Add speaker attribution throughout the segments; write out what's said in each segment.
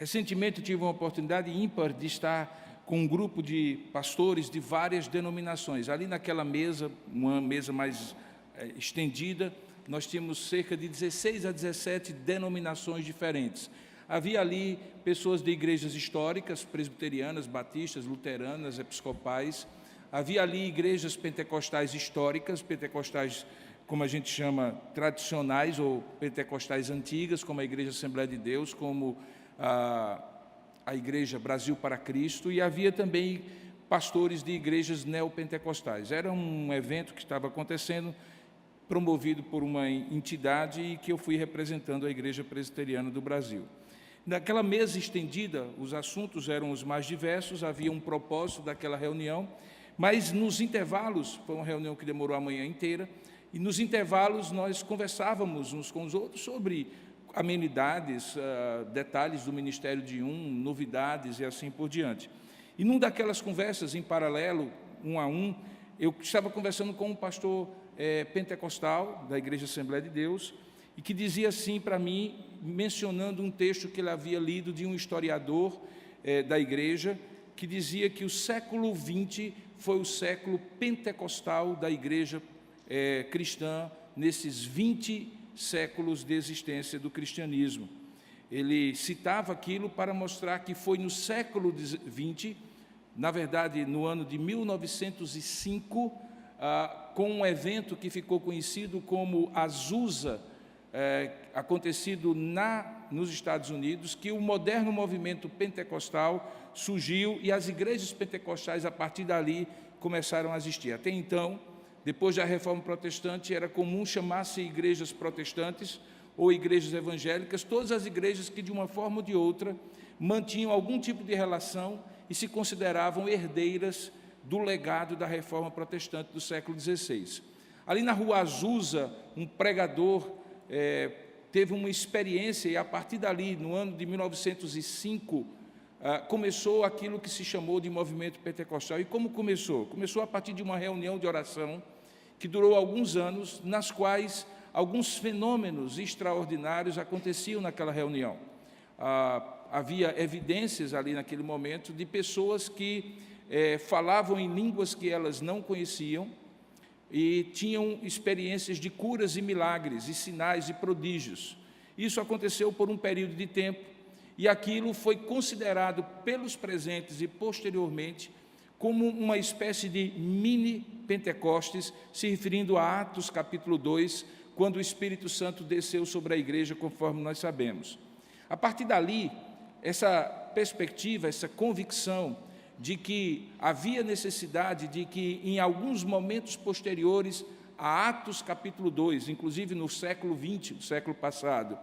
Speaker 1: Recentemente tive uma oportunidade ímpar de estar com um grupo de pastores de várias denominações. Ali naquela mesa, uma mesa mais estendida, nós tínhamos cerca de 16 a 17 denominações diferentes. Havia ali pessoas de igrejas históricas, presbiterianas, batistas, luteranas, episcopais. Havia ali igrejas pentecostais históricas, pentecostais, como a gente chama, tradicionais, ou pentecostais antigas, como a Igreja Assembleia de Deus, como a Igreja Brasil para Cristo, e havia também pastores de igrejas neopentecostais. Era um evento que estava acontecendo, promovido por uma entidade e que eu fui representando a Igreja Presbiteriana do Brasil. Naquela mesa estendida, os assuntos eram os mais diversos, havia um propósito daquela reunião, mas nos intervalos, foi uma reunião que demorou a manhã inteira, e nos intervalos nós conversávamos uns com os outros sobre amenidades, detalhes do ministério de novidades e assim por diante. E numa daquelas conversas, em paralelo, um a um, eu estava conversando com um pastor pentecostal da Igreja Assembleia de Deus, e que dizia assim para mim, mencionando um texto que ele havia lido de um historiador da igreja, que dizia que o século XX foi o século pentecostal da igreja cristã, nesses 20 séculos de existência do cristianismo. Ele citava aquilo para mostrar que foi no século XX, na verdade, no ano de 1905, com um evento que ficou conhecido como Azusa, acontecido nos Estados Unidos, que o moderno movimento pentecostal surgiu e as igrejas pentecostais, a partir dali, começaram a existir. Até então, depois da Reforma Protestante, era comum chamar-se igrejas protestantes ou igrejas evangélicas, todas as igrejas que, de uma forma ou de outra, mantinham algum tipo de relação e se consideravam herdeiras do legado da Reforma Protestante do século XVI. Ali na rua Azusa, um pregador teve uma experiência e, a partir dali, no ano de 1905, começou aquilo que se chamou de movimento pentecostal. E como começou? Começou a partir de uma reunião de oração que durou alguns anos, nas quais alguns fenômenos extraordinários aconteciam naquela reunião. Havia evidências ali naquele momento de pessoas que falavam em línguas que elas não conheciam e tinham experiências de curas e milagres, e sinais e prodígios. Isso aconteceu por um período de tempo, e aquilo foi considerado pelos presentes e posteriormente como uma espécie de mini-Pentecostes, se referindo a Atos capítulo 2, quando o Espírito Santo desceu sobre a igreja, conforme nós sabemos. A partir dali, essa perspectiva, essa convicção de que havia necessidade de que, em alguns momentos posteriores a Atos capítulo 2, inclusive no século XX, do século passado,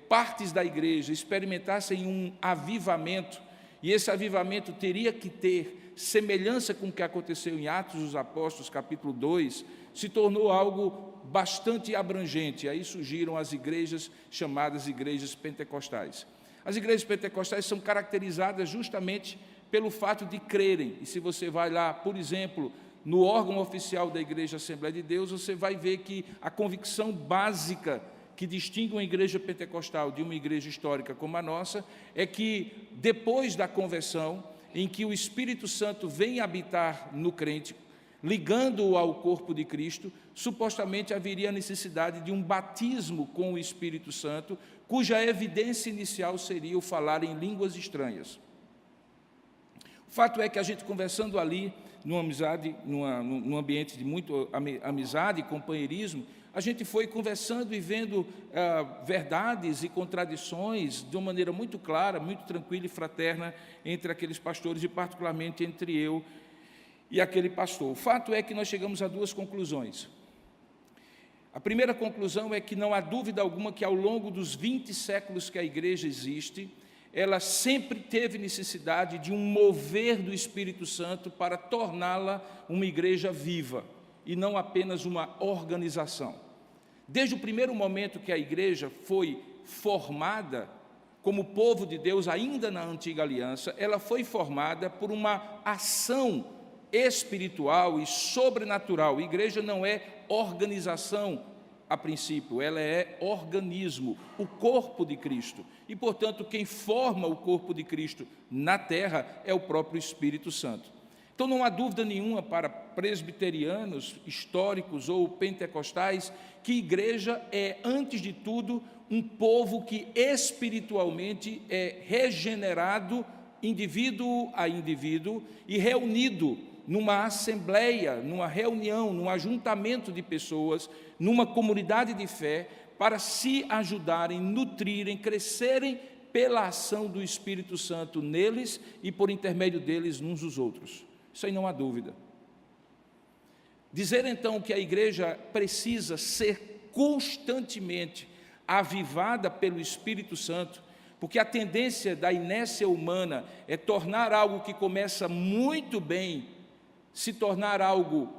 Speaker 1: partes da igreja experimentassem um avivamento, e esse avivamento teria que ter semelhança com o que aconteceu em Atos dos Apóstolos, capítulo 2, se tornou algo bastante abrangente. Aí surgiram as igrejas chamadas igrejas pentecostais. As igrejas pentecostais são caracterizadas justamente pelo fato de crerem, e se você vai lá, por exemplo, no órgão oficial da Igreja Assembleia de Deus, você vai ver que a convicção básica que distingue uma igreja pentecostal de uma igreja histórica como a nossa, é que depois da conversão, em que o Espírito Santo vem habitar no crente, ligando-o ao corpo de Cristo, supostamente haveria a necessidade de um batismo com o Espírito Santo, cuja evidência inicial seria o falar em línguas estranhas. O fato é que a gente conversando ali, num ambiente de muito amizade e companheirismo, a gente foi conversando e vendo verdades e contradições de uma maneira muito clara, muito tranquila e fraterna entre aqueles pastores, e particularmente entre eu e aquele pastor. O fato é que nós chegamos a duas conclusões. A primeira conclusão é que não há dúvida alguma que, ao longo dos 20 séculos que a igreja existe, ela sempre teve necessidade de um mover do Espírito Santo para torná-la uma igreja viva, e não apenas uma organização. Desde o primeiro momento que a igreja foi formada como povo de Deus, ainda na antiga aliança, ela foi formada por uma ação espiritual e sobrenatural. A igreja não é organização a princípio, ela é organismo, o corpo de Cristo. E, portanto, quem forma o corpo de Cristo na terra é o próprio Espírito Santo. Então, não há dúvida nenhuma para presbiterianos, históricos ou pentecostais, que igreja é, antes de tudo, um povo que espiritualmente é regenerado, indivíduo a indivíduo, e reunido numa assembleia, numa reunião, num ajuntamento de pessoas, numa comunidade de fé, para se ajudarem, nutrirem, crescerem pela ação do Espírito Santo neles e por intermédio deles uns dos outros. Isso aí não há dúvida. Dizer então que a igreja precisa ser constantemente avivada pelo Espírito Santo, porque a tendência da inércia humana é tornar algo que começa muito bem, se tornar algo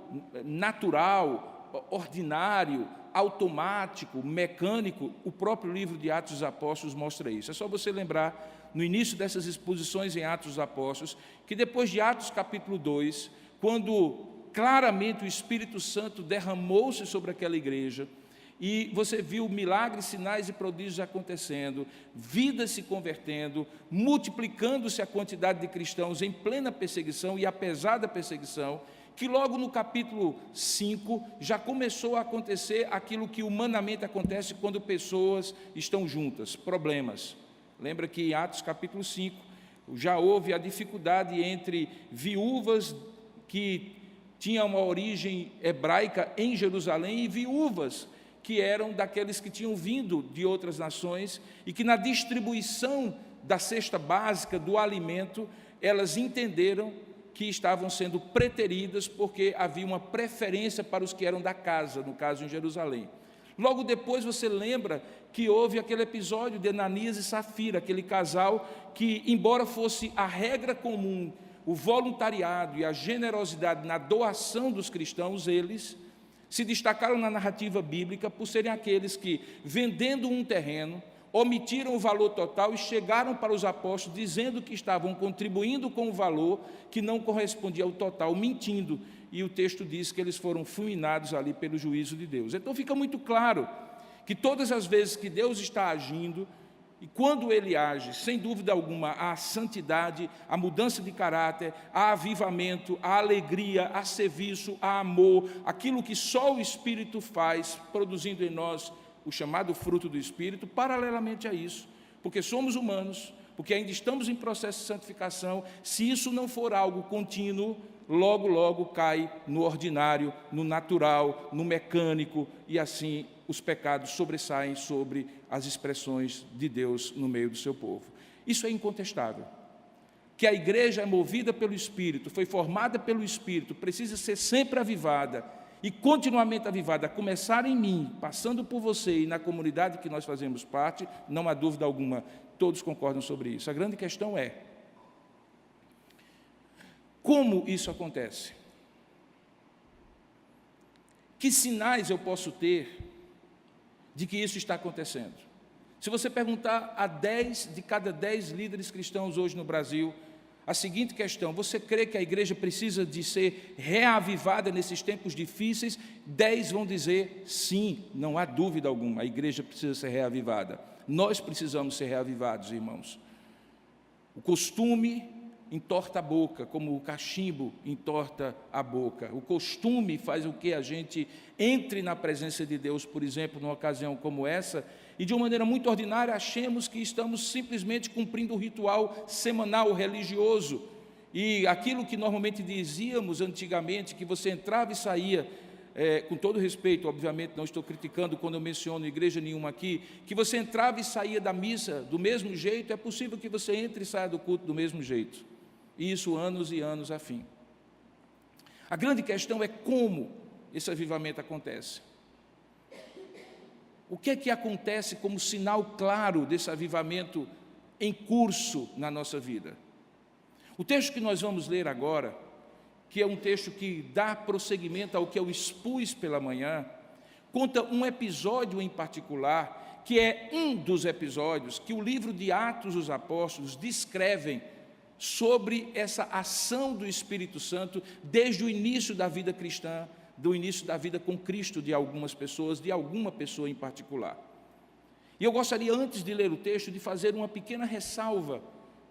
Speaker 1: natural, ordinário, automático, mecânico. O próprio livro de Atos dos Apóstolos mostra isso. É só você lembrar, no início dessas exposições em Atos dos Apóstolos, que depois de Atos capítulo 2, quando claramente o Espírito Santo derramou-se sobre aquela igreja, e você viu milagres, sinais e prodígios acontecendo, vidas se convertendo, multiplicando-se a quantidade de cristãos em plena perseguição e apesar da perseguição, que logo no capítulo 5 já começou a acontecer aquilo que humanamente acontece quando pessoas estão juntas, problemas. Lembra que em Atos capítulo 5 já houve a dificuldade entre viúvas que tinham uma origem hebraica em Jerusalém e viúvas que eram daqueles que tinham vindo de outras nações e que na distribuição da cesta básica, do alimento, elas entenderam que estavam sendo preteridas porque havia uma preferência para os que eram da casa, no caso em Jerusalém. Logo depois você lembra que houve aquele episódio de Ananias e Safira, aquele casal que, embora fosse a regra comum, o voluntariado e a generosidade na doação dos cristãos, eles se destacaram na narrativa bíblica por serem aqueles que, vendendo um terreno, omitiram o valor total e chegaram para os apóstolos dizendo que estavam contribuindo com o valor que não correspondia ao total, mentindo. E o texto diz que eles foram fulminados ali pelo juízo de Deus. Então fica muito claro que todas as vezes que Deus está agindo, e quando Ele age, sem dúvida alguma, há santidade, há mudança de caráter, há avivamento, há alegria, há serviço, há amor, aquilo que só o Espírito faz, produzindo em nós o chamado fruto do Espírito, paralelamente a isso, porque somos humanos, porque ainda estamos em processo de santificação. Se isso não for algo contínuo, logo, logo cai no ordinário, no natural, no mecânico, e assim os pecados sobressaem sobre as expressões de Deus no meio do seu povo. Isso é incontestável. Que a igreja é movida pelo Espírito, foi formada pelo Espírito, precisa ser sempre avivada e continuamente avivada, a começar em mim, passando por você e na comunidade que nós fazemos parte, não há dúvida alguma, todos concordam sobre isso. A grande questão é: como isso acontece? Que sinais eu posso ter de que isso está acontecendo? Se você perguntar a 10 de cada 10 líderes cristãos hoje no Brasil a seguinte questão: você crê que a igreja precisa de ser reavivada nesses tempos difíceis? 10 vão dizer sim, não há dúvida alguma, a igreja precisa ser reavivada. Nós precisamos ser reavivados, irmãos. O costume entorta a boca, como o cachimbo entorta a boca. O costume faz com que a gente entre na presença de Deus, por exemplo, numa ocasião como essa, e de uma maneira muito ordinária achemos que estamos simplesmente cumprindo o ritual semanal religioso. E aquilo que normalmente dizíamos antigamente, que você entrava e saía, com todo respeito, obviamente não estou criticando quando eu menciono igreja nenhuma aqui, que você entrava e saía da missa do mesmo jeito, é possível que você entre e saia do culto do mesmo jeito. E isso anos e anos a fim. A grande questão é como esse avivamento acontece. O que é que acontece como sinal claro desse avivamento em curso na nossa vida? O texto que nós vamos ler agora, que é um texto que dá prosseguimento ao que eu expus pela manhã, conta um episódio em particular, que é um dos episódios que o livro de Atos dos Apóstolos descrevem sobre essa ação do Espírito Santo desde o início da vida cristã, do início da vida com Cristo de algumas pessoas, de alguma pessoa em particular. E eu gostaria, antes de ler o texto, de fazer uma pequena ressalva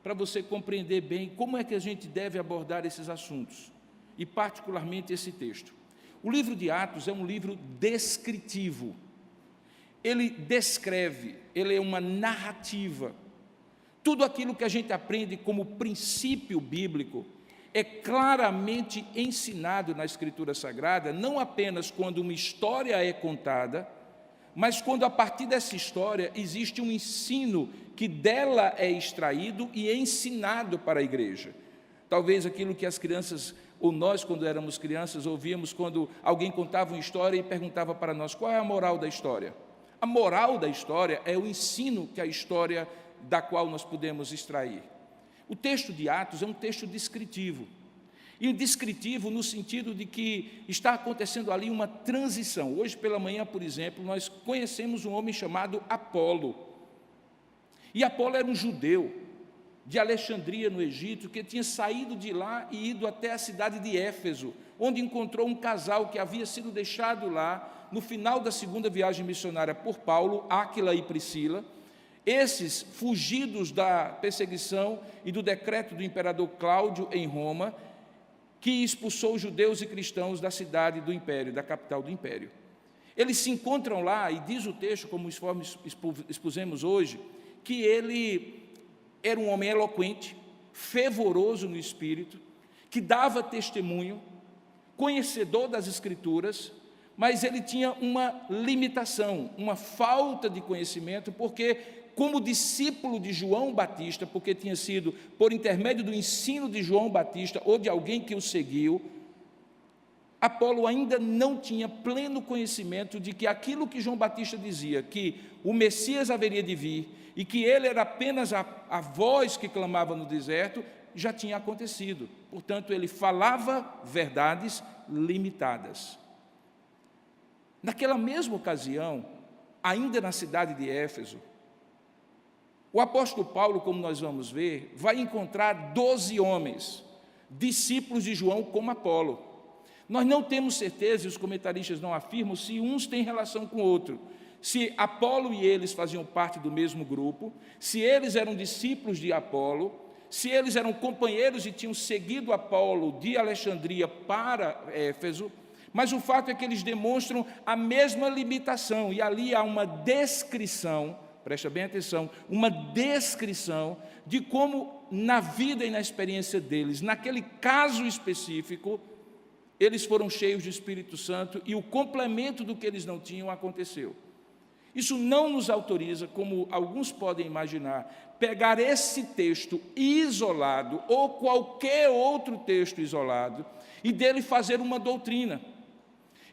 Speaker 1: para você compreender bem como é que a gente deve abordar esses assuntos, e particularmente esse texto. O livro de Atos é um livro descritivo. Ele descreve, ele é uma narrativa. Tudo aquilo que a gente aprende como princípio bíblico é claramente ensinado na Escritura Sagrada, não apenas quando uma história é contada, mas quando a partir dessa história existe um ensino que dela é extraído e é ensinado para a igreja. Talvez aquilo que as crianças, ou nós quando éramos crianças, ouvíamos quando alguém contava uma história e perguntava para nós: qual é a moral da história? A moral da história é o ensino que a história da qual nós podemos extrair. O texto de Atos é um texto descritivo. E descritivo no sentido de que está acontecendo ali uma transição. Hoje pela manhã, por exemplo, nós conhecemos um homem chamado Apolo. E Apolo era um judeu de Alexandria, no Egito, que tinha saído de lá e ido até a cidade de Éfeso, onde encontrou um casal que havia sido deixado lá no final da segunda viagem missionária por Paulo, Áquila e Priscila. Esses, fugidos da perseguição e do decreto do imperador Cláudio em Roma, que expulsou os judeus e cristãos da cidade do império, da capital do império. Eles se encontram lá, e diz o texto, como expusemos hoje, que ele era um homem eloquente, fervoroso no espírito, que dava testemunho, conhecedor das Escrituras, mas ele tinha uma limitação, uma falta de conhecimento, porque como discípulo de João Batista, porque tinha sido por intermédio do ensino de João Batista ou de alguém que o seguiu, Apolo ainda não tinha pleno conhecimento de que aquilo que João Batista dizia, que o Messias haveria de vir e que ele era apenas a voz que clamava no deserto, já tinha acontecido. Portanto, ele falava verdades limitadas. Naquela mesma ocasião, ainda na cidade de Éfeso, o apóstolo Paulo, como nós vamos ver, vai encontrar 12 homens, discípulos de João como Apolo. Nós não temos certeza, e os comentaristas não afirmam, se uns têm relação com o outro, se Apolo e eles faziam parte do mesmo grupo, se eles eram discípulos de Apolo, se eles eram companheiros e tinham seguido Apolo de Alexandria para Éfeso, mas o fato é que eles demonstram a mesma limitação, e ali há uma descrição, presta bem atenção, uma descrição de como na vida e na experiência deles, naquele caso específico, eles foram cheios do Espírito Santo e o complemento do que eles não tinham aconteceu. Isso não nos autoriza, como alguns podem imaginar, pegar esse texto isolado ou qualquer outro texto isolado e dele fazer uma doutrina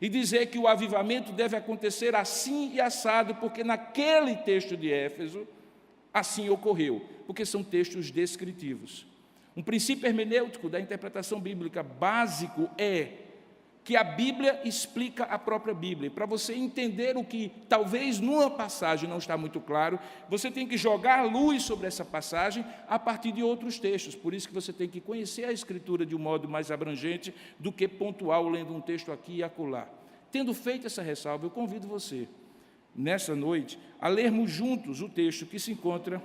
Speaker 1: e dizer que o avivamento deve acontecer assim e assado, porque naquele texto de Éfeso assim ocorreu, porque são textos descritivos. Um princípio hermenêutico da interpretação bíblica básico é que a Bíblia explica a própria Bíblia. Para você entender o que talvez numa passagem não está muito claro, você tem que jogar luz sobre essa passagem a partir de outros textos. Por isso que você tem que conhecer a Escritura de um modo mais abrangente do que pontual, lendo um texto aqui e acolá. Tendo feito essa ressalva, eu convido você, nessa noite, a lermos juntos o texto que se encontra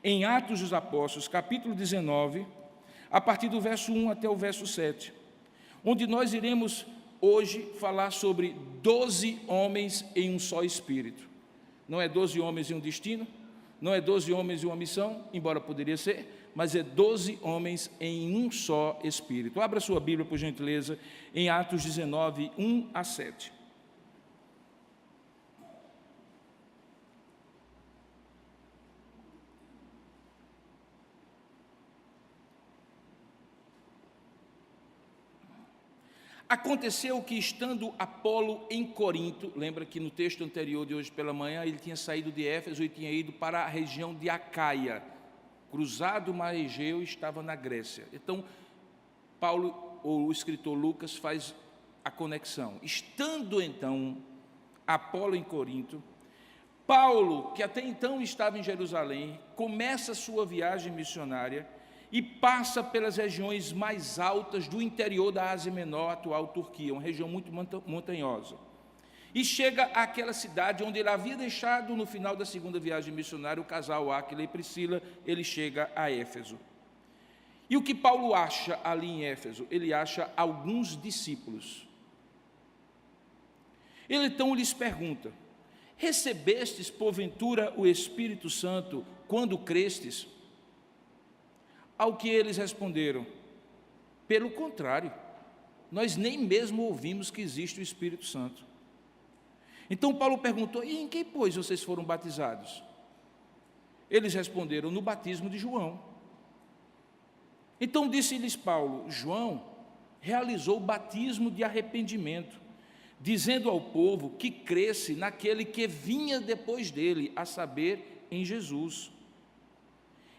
Speaker 1: em Atos dos Apóstolos, capítulo 19, a partir do verso 1 até o verso 7. Onde nós iremos hoje falar sobre 12 homens em um só espírito. Não é 12 homens em um destino, não é 12 homens em uma missão, embora poderia ser, mas é 12 homens em um só espírito. Abra sua Bíblia, por gentileza, em Atos 19, 1 a 7. Aconteceu que, estando Apolo em Corinto, lembra que no texto anterior de hoje pela manhã, ele tinha saído de Éfeso e tinha ido para a região de Acaia, cruzado o mar Egeu e estava na Grécia. Então, Paulo, ou o escritor Lucas, faz a conexão. Estando, então, Apolo em Corinto, Paulo, que até então estava em Jerusalém, começa a sua viagem missionária e passa pelas regiões mais altas do interior da Ásia Menor, atual Turquia, uma região muito montanhosa. E chega àquela cidade onde ele havia deixado, no final da segunda viagem missionária, o casal Áquila e Priscila. Ele chega a Éfeso. E o que Paulo acha ali em Éfeso? Ele acha alguns discípulos. Ele então lhes pergunta: recebestes, porventura, o Espírito Santo quando crestes? Ao que eles responderam: pelo contrário, nós nem mesmo ouvimos que existe o Espírito Santo. Então Paulo perguntou: e em que, pois, vocês foram batizados? Eles responderam: no batismo de João. Então disse-lhes Paulo: João realizou o batismo de arrependimento, dizendo ao povo que cresce naquele que vinha depois dele, a saber, em Jesus.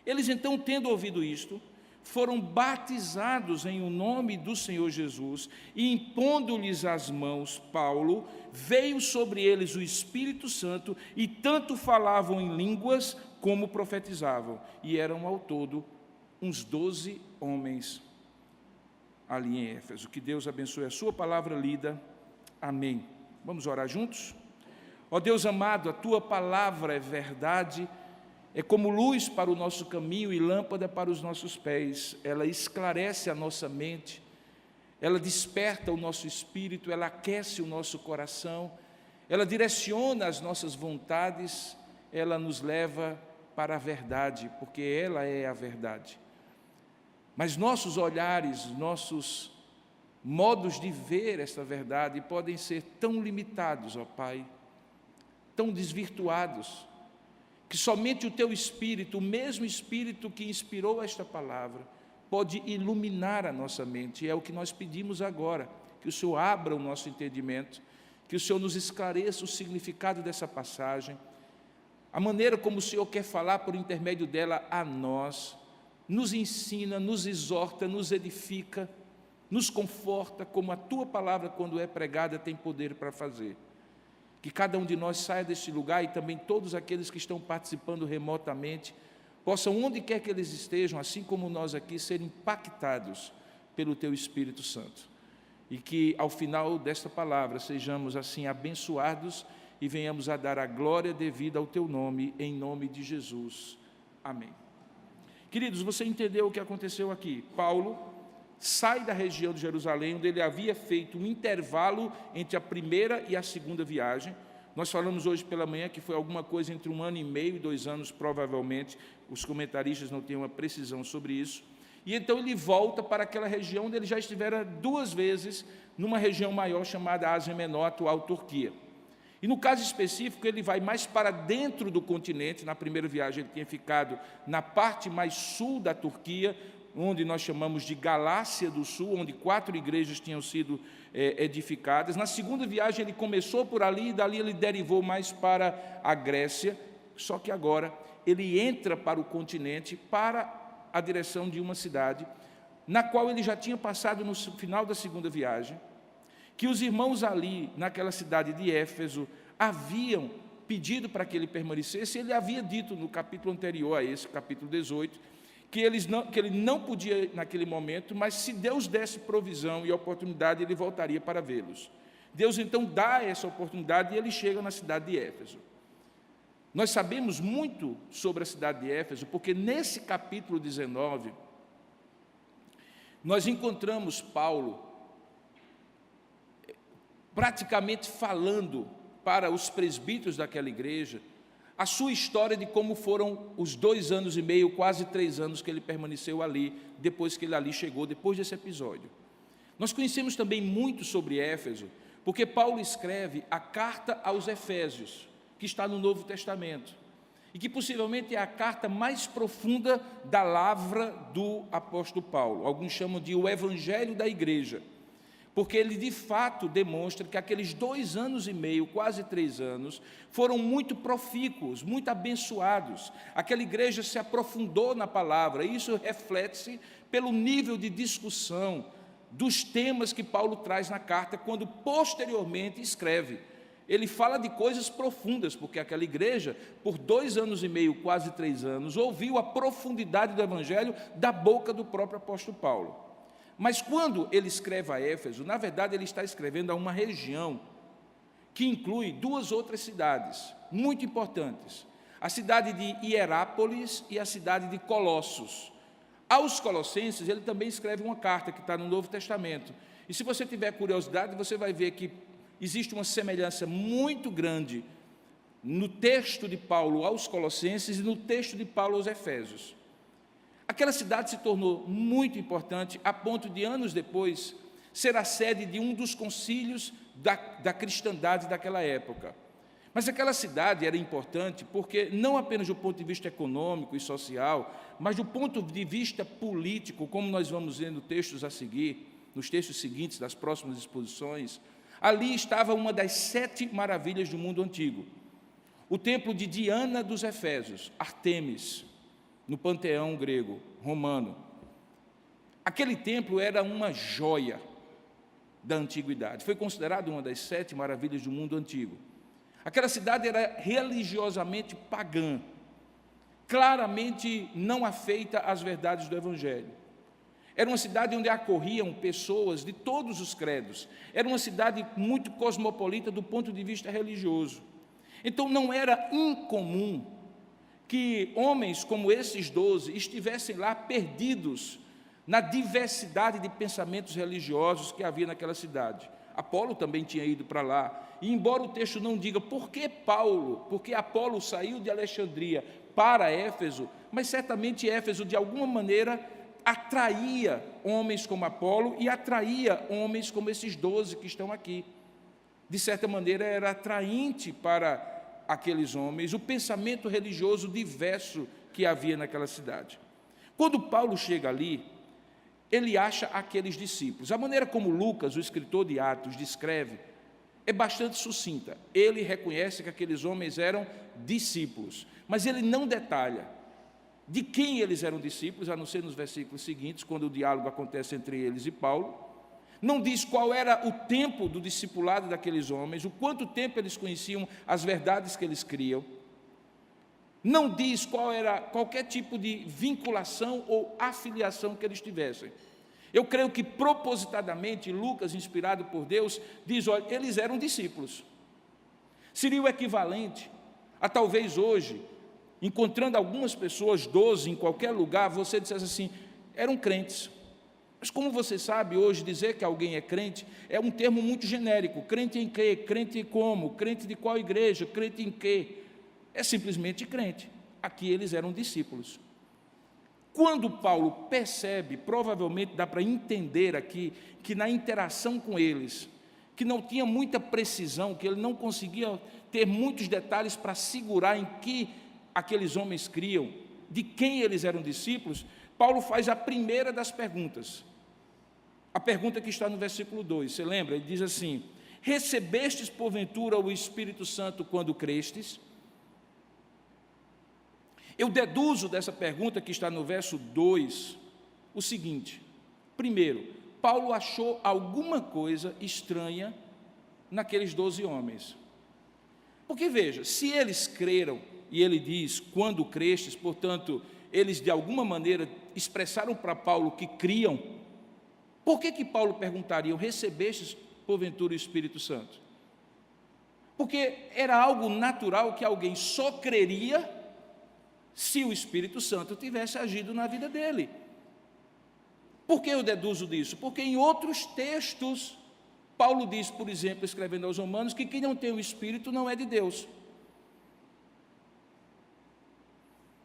Speaker 1: Eles então, tendo ouvido isto, foram batizados em o nome do Senhor Jesus, e impondo-lhes as mãos, Paulo, veio sobre eles o Espírito Santo, e tanto falavam em línguas como profetizavam, e eram ao todo uns 12 homens ali em Éfeso. Que Deus abençoe a sua palavra lida. Amém. Vamos orar juntos? Ó Deus amado, a tua palavra é verdade, é como luz para o nosso caminho e lâmpada para os nossos pés. Ela esclarece a nossa mente, ela desperta o nosso espírito, ela aquece o nosso coração, ela direciona as nossas vontades, ela nos leva para a verdade, porque ela é a verdade. Mas nossos olhares, nossos modos de ver esta verdade podem ser tão limitados, ó Pai, tão desvirtuados, que somente o Teu Espírito, o mesmo Espírito que inspirou esta palavra, pode iluminar a nossa mente. E é o que nós pedimos agora, que o Senhor abra o nosso entendimento, que o Senhor nos esclareça o significado dessa passagem, a maneira como o Senhor quer falar por intermédio dela a nós, nos ensina, nos exorta, nos edifica, nos conforta, como a Tua palavra, quando é pregada, tem poder para fazer. Que cada um de nós saia deste lugar, e também todos aqueles que estão participando remotamente, possam, onde quer que eles estejam, assim como nós aqui, ser impactados pelo Teu Espírito Santo. E que, ao final desta palavra, sejamos assim abençoados e venhamos a dar a glória devida ao Teu nome, em nome de Jesus. Amém. Queridos, você entendeu o que aconteceu aqui? Paulo sai da região de Jerusalém, onde ele havia feito um intervalo entre a primeira e a segunda viagem. Nós falamos hoje pela manhã que foi alguma coisa entre 1 ano e meio e 2 anos, provavelmente. Os comentaristas não têm uma precisão sobre isso. E então ele volta para aquela região onde ele já estivera 2 vezes, numa região maior chamada Ásia Menor, atual Turquia. E no caso específico, ele vai mais para dentro do continente. Na primeira viagem ele tinha ficado na parte mais sul da Turquia, onde nós chamamos de Galácia do Sul, onde 4 igrejas tinham sido edificadas. Na segunda viagem ele começou por ali, e dali ele derivou mais para a Grécia, só que agora ele entra para o continente, para a direção de uma cidade, na qual ele já tinha passado no final da segunda viagem, que os irmãos ali, naquela cidade de Éfeso, haviam pedido para que ele permanecesse. Ele havia dito no capítulo anterior a esse, capítulo 18, que ele não podia naquele momento, mas se Deus desse provisão e oportunidade, ele voltaria para vê-los. Deus então dá essa oportunidade e ele chega na cidade de Éfeso. Nós sabemos muito sobre a cidade de Éfeso, porque nesse capítulo 19, nós encontramos Paulo praticamente falando para os presbíteros daquela igreja a sua história de como foram os 2 anos e meio, quase 3 anos que ele permaneceu ali, depois que ele ali chegou, depois desse episódio. Nós conhecemos também muito sobre Éfeso, porque Paulo escreve a carta aos Efésios, que está no Novo Testamento, e que possivelmente é a carta mais profunda da lavra do apóstolo Paulo. Alguns chamam de o Evangelho da Igreja, porque ele de fato demonstra que aqueles 2 anos e meio, quase 3 anos, foram muito profícuos, muito abençoados. Aquela igreja se aprofundou na palavra, e isso reflete-se pelo nível de discussão dos temas que Paulo traz na carta, quando posteriormente escreve ele fala de coisas profundas, porque aquela igreja, por 2 anos e meio, quase 3 anos, ouviu a profundidade do Evangelho da boca do próprio apóstolo Paulo. Mas quando ele escreve a Éfeso, na verdade ele está escrevendo a uma região que inclui 2 outras cidades muito importantes, a cidade de Hierápolis e a cidade de Colossos. Aos Colossenses, ele também escreve uma carta que está no Novo Testamento. E se você tiver curiosidade, você vai ver que existe uma semelhança muito grande no texto de Paulo aos Colossenses e no texto de Paulo aos Efésios. Aquela cidade se tornou muito importante, a ponto de, anos depois, ser a sede de um dos concílios da cristandade daquela época. Mas aquela cidade era importante porque, não apenas do ponto de vista econômico e social, mas do ponto de vista político, como nós vamos ver nos textos a seguir, nos textos seguintes das próximas exposições. Ali estava uma das 7 maravilhas do mundo antigo, o templo de Diana dos Efésios, Ártemis, no panteão grego, romano. Aquele templo era uma joia da antiguidade, foi considerado uma das 7 maravilhas do mundo antigo. Aquela cidade era religiosamente pagã, claramente não afeita às verdades do Evangelho. Era uma cidade onde acorriam pessoas de todos os credos. Era uma cidade muito cosmopolita do ponto de vista religioso. Então não era incomum que homens como esses 12 estivessem lá perdidos na diversidade de pensamentos religiosos que havia naquela cidade. Apolo também tinha ido para lá. E embora o texto não diga por que Apolo saiu de Alexandria para Éfeso, mas certamente Éfeso, de alguma maneira, atraía homens como Apolo e atraía homens como esses 12 que estão aqui. De certa maneira, era atraente para aqueles homens o pensamento religioso diverso que havia naquela cidade. Quando Paulo chega ali, ele acha aqueles discípulos. A maneira como Lucas, o escritor de Atos, descreve é bastante sucinta. Ele reconhece que aqueles homens eram discípulos, mas ele não detalha de quem eles eram discípulos, a não ser nos versículos seguintes, quando o diálogo acontece entre eles e Paulo. Não diz qual era o tempo do discipulado daqueles homens, o quanto tempo eles conheciam as verdades que eles criam. Não diz qual era qualquer tipo de vinculação ou afiliação que eles tivessem. Eu creio que propositadamente Lucas, inspirado por Deus, diz, olha, eles eram discípulos. Seria o equivalente a talvez hoje, encontrando algumas pessoas, 12 em qualquer lugar, você dissesse assim, eram crentes. Mas como você sabe, hoje dizer que alguém é crente é um termo muito genérico. Crente em quê? Crente em como? Crente de qual igreja? Crente em quê? É simplesmente crente. Aqui eles eram discípulos. Quando Paulo percebe, provavelmente dá para entender aqui, que na interação com eles, que não tinha muita precisão, que ele não conseguia ter muitos detalhes para segurar em que aqueles homens criam, de quem eles eram discípulos, Paulo faz a primeira das perguntas. A pergunta que está no versículo 2, você lembra? Ele diz assim, recebestes porventura o Espírito Santo quando crestes? Eu deduzo dessa pergunta que está no verso 2, o seguinte, primeiro, Paulo achou alguma coisa estranha naqueles 12 homens. Porque veja, se eles creram, e ele diz, quando crestes, portanto, eles de alguma maneira expressaram para Paulo que criam, por que Paulo perguntaria, recebestes porventura o Espírito Santo? Porque era algo natural que alguém só creria se o Espírito Santo tivesse agido na vida dele. Por que eu deduzo disso? Porque em outros textos, Paulo diz, por exemplo, escrevendo aos Romanos, que quem não tem o Espírito não é de Deus.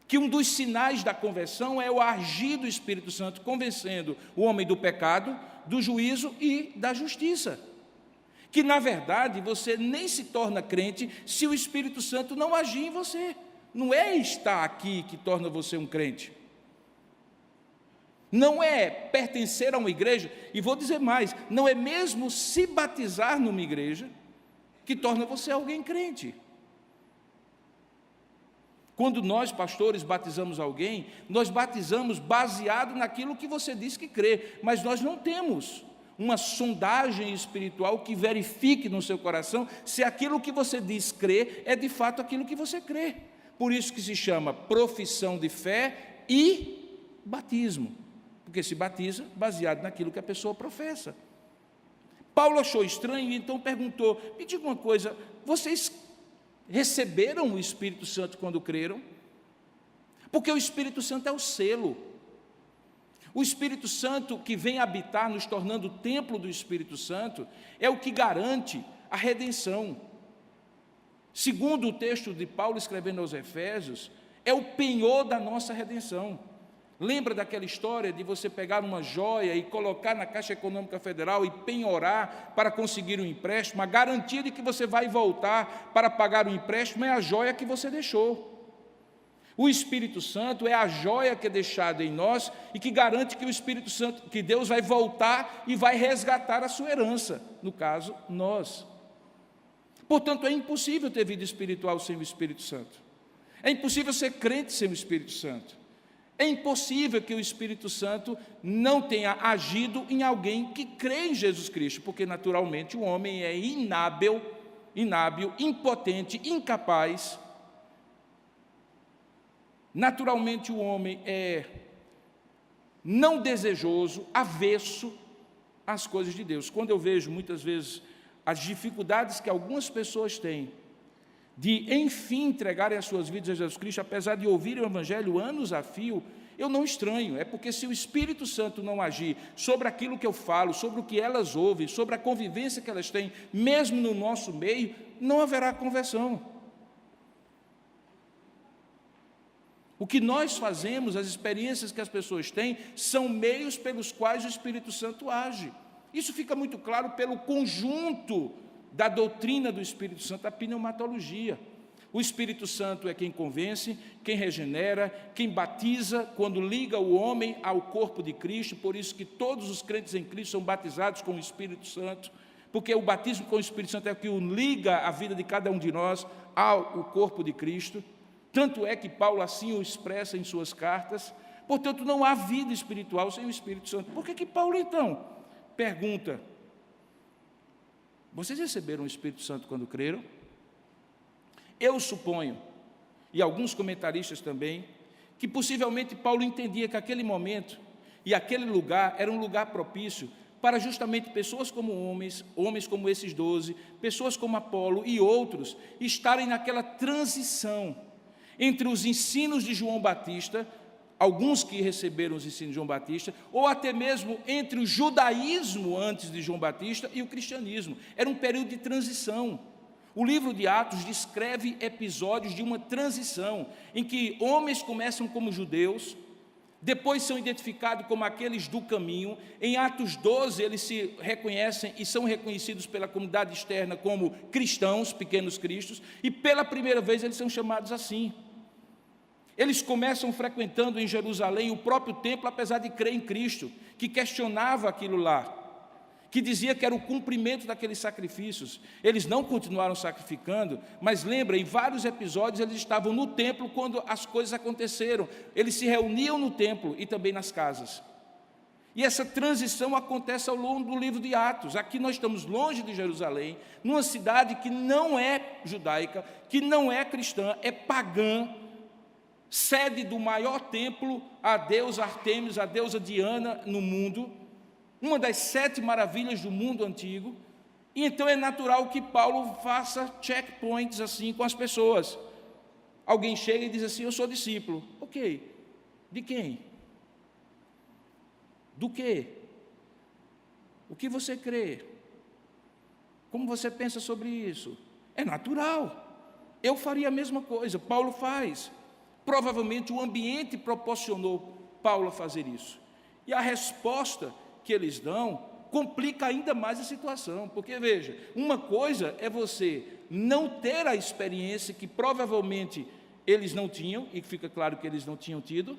Speaker 1: Que um dos sinais da conversão é o agir do Espírito Santo, convencendo o homem do pecado, do juízo e da justiça. Que, na verdade, você nem se torna crente se o Espírito Santo não agir em você. Não é estar aqui que torna você um crente. Não é pertencer a uma igreja, e vou dizer mais, não é mesmo se batizar numa igreja que torna você alguém crente. Quando nós, pastores, batizamos alguém, nós batizamos baseado naquilo que você diz que crê, mas nós não temos uma sondagem espiritual que verifique no seu coração se aquilo que você diz crer é de fato aquilo que você crê. Por isso que se chama profissão de fé e batismo, porque se batiza baseado naquilo que a pessoa professa. Paulo achou estranho e então perguntou: me diga uma coisa, vocês receberam o Espírito Santo quando creram? Porque o Espírito Santo é o selo. O Espírito Santo que vem habitar, nos tornando o templo do Espírito Santo, é o que garante a redenção. Segundo o texto de Paulo escrevendo aos Efésios, é o penhor da nossa redenção. Lembra daquela história de você pegar uma joia e colocar na Caixa Econômica Federal e penhorar para conseguir um empréstimo? A garantia de que você vai voltar para pagar o empréstimo é a joia que você deixou. O Espírito Santo é a joia que é deixada em nós e que garante que o Espírito Santo, que Deus vai voltar e vai resgatar a sua herança, no caso, nós. Portanto, é impossível ter vida espiritual sem o Espírito Santo. É impossível ser crente sem o Espírito Santo. É impossível que o Espírito Santo não tenha agido em alguém que crê em Jesus Cristo, porque naturalmente o homem é inábil, impotente, incapaz. Naturalmente o homem é não desejoso, avesso às coisas de Deus. Quando eu vejo muitas vezes as dificuldades que algumas pessoas têm de, enfim, entregarem as suas vidas a Jesus Cristo, apesar de ouvirem o Evangelho anos a fio, eu não estranho. É porque se o Espírito Santo não agir sobre aquilo que eu falo, sobre o que elas ouvem, sobre a convivência que elas têm, mesmo no nosso meio, não haverá conversão. O que nós fazemos, as experiências que as pessoas têm, são meios pelos quais o Espírito Santo age. Isso fica muito claro pelo conjunto da doutrina do Espírito Santo, a pneumatologia. O Espírito Santo é quem convence, quem regenera, quem batiza, quando liga o homem ao corpo de Cristo. Por isso que todos os crentes em Cristo são batizados com o Espírito Santo, porque o batismo com o Espírito Santo é o que liga a vida de cada um de nós ao corpo de Cristo. Tanto é que Paulo assim o expressa em suas cartas. Portanto, não há vida espiritual sem o Espírito Santo. Por que Paulo, então, pergunta: vocês receberam o Espírito Santo quando creram? Eu suponho, e alguns comentaristas também, que possivelmente Paulo entendia que aquele momento e aquele lugar era um lugar propício para justamente pessoas como homens como esses 12, pessoas como Apolo e outros, estarem naquela transição entre os ensinos de João Batista, alguns que receberam os ensinos de João Batista, ou até mesmo entre o judaísmo antes de João Batista e o cristianismo. Era um período de transição. O livro de Atos descreve episódios de uma transição, em que homens começam como judeus, depois são identificados como aqueles do caminho. Em Atos 12, eles se reconhecem e são reconhecidos pela comunidade externa como cristãos, pequenos cristos, e pela primeira vez eles são chamados assim. Eles começam frequentando em Jerusalém o próprio templo, apesar de crer em Cristo, que questionava aquilo lá, que dizia que era o cumprimento daqueles sacrifícios. Eles não continuaram sacrificando, mas lembra, em vários episódios eles estavam no templo quando as coisas aconteceram. Eles se reuniam no templo e também nas casas. E essa transição acontece ao longo do livro de Atos. Aqui nós estamos longe de Jerusalém, numa cidade que não é judaica, que não é cristã, é pagã, sede do maior templo à deusa Artemis, a deusa Diana no mundo, uma das 7 maravilhas do mundo antigo. E então é natural que Paulo faça checkpoints assim com as pessoas. Alguém chega e diz assim: eu sou discípulo. Ok, de quem? Do quê? O que você crê? Como você pensa sobre isso? É natural. Eu faria a mesma coisa, Paulo faz. Provavelmente o ambiente proporcionou Paulo a fazer isso. E a resposta que eles dão complica ainda mais a situação, porque veja, uma coisa é você não ter a experiência que provavelmente eles não tinham, e fica claro que eles não tinham tido,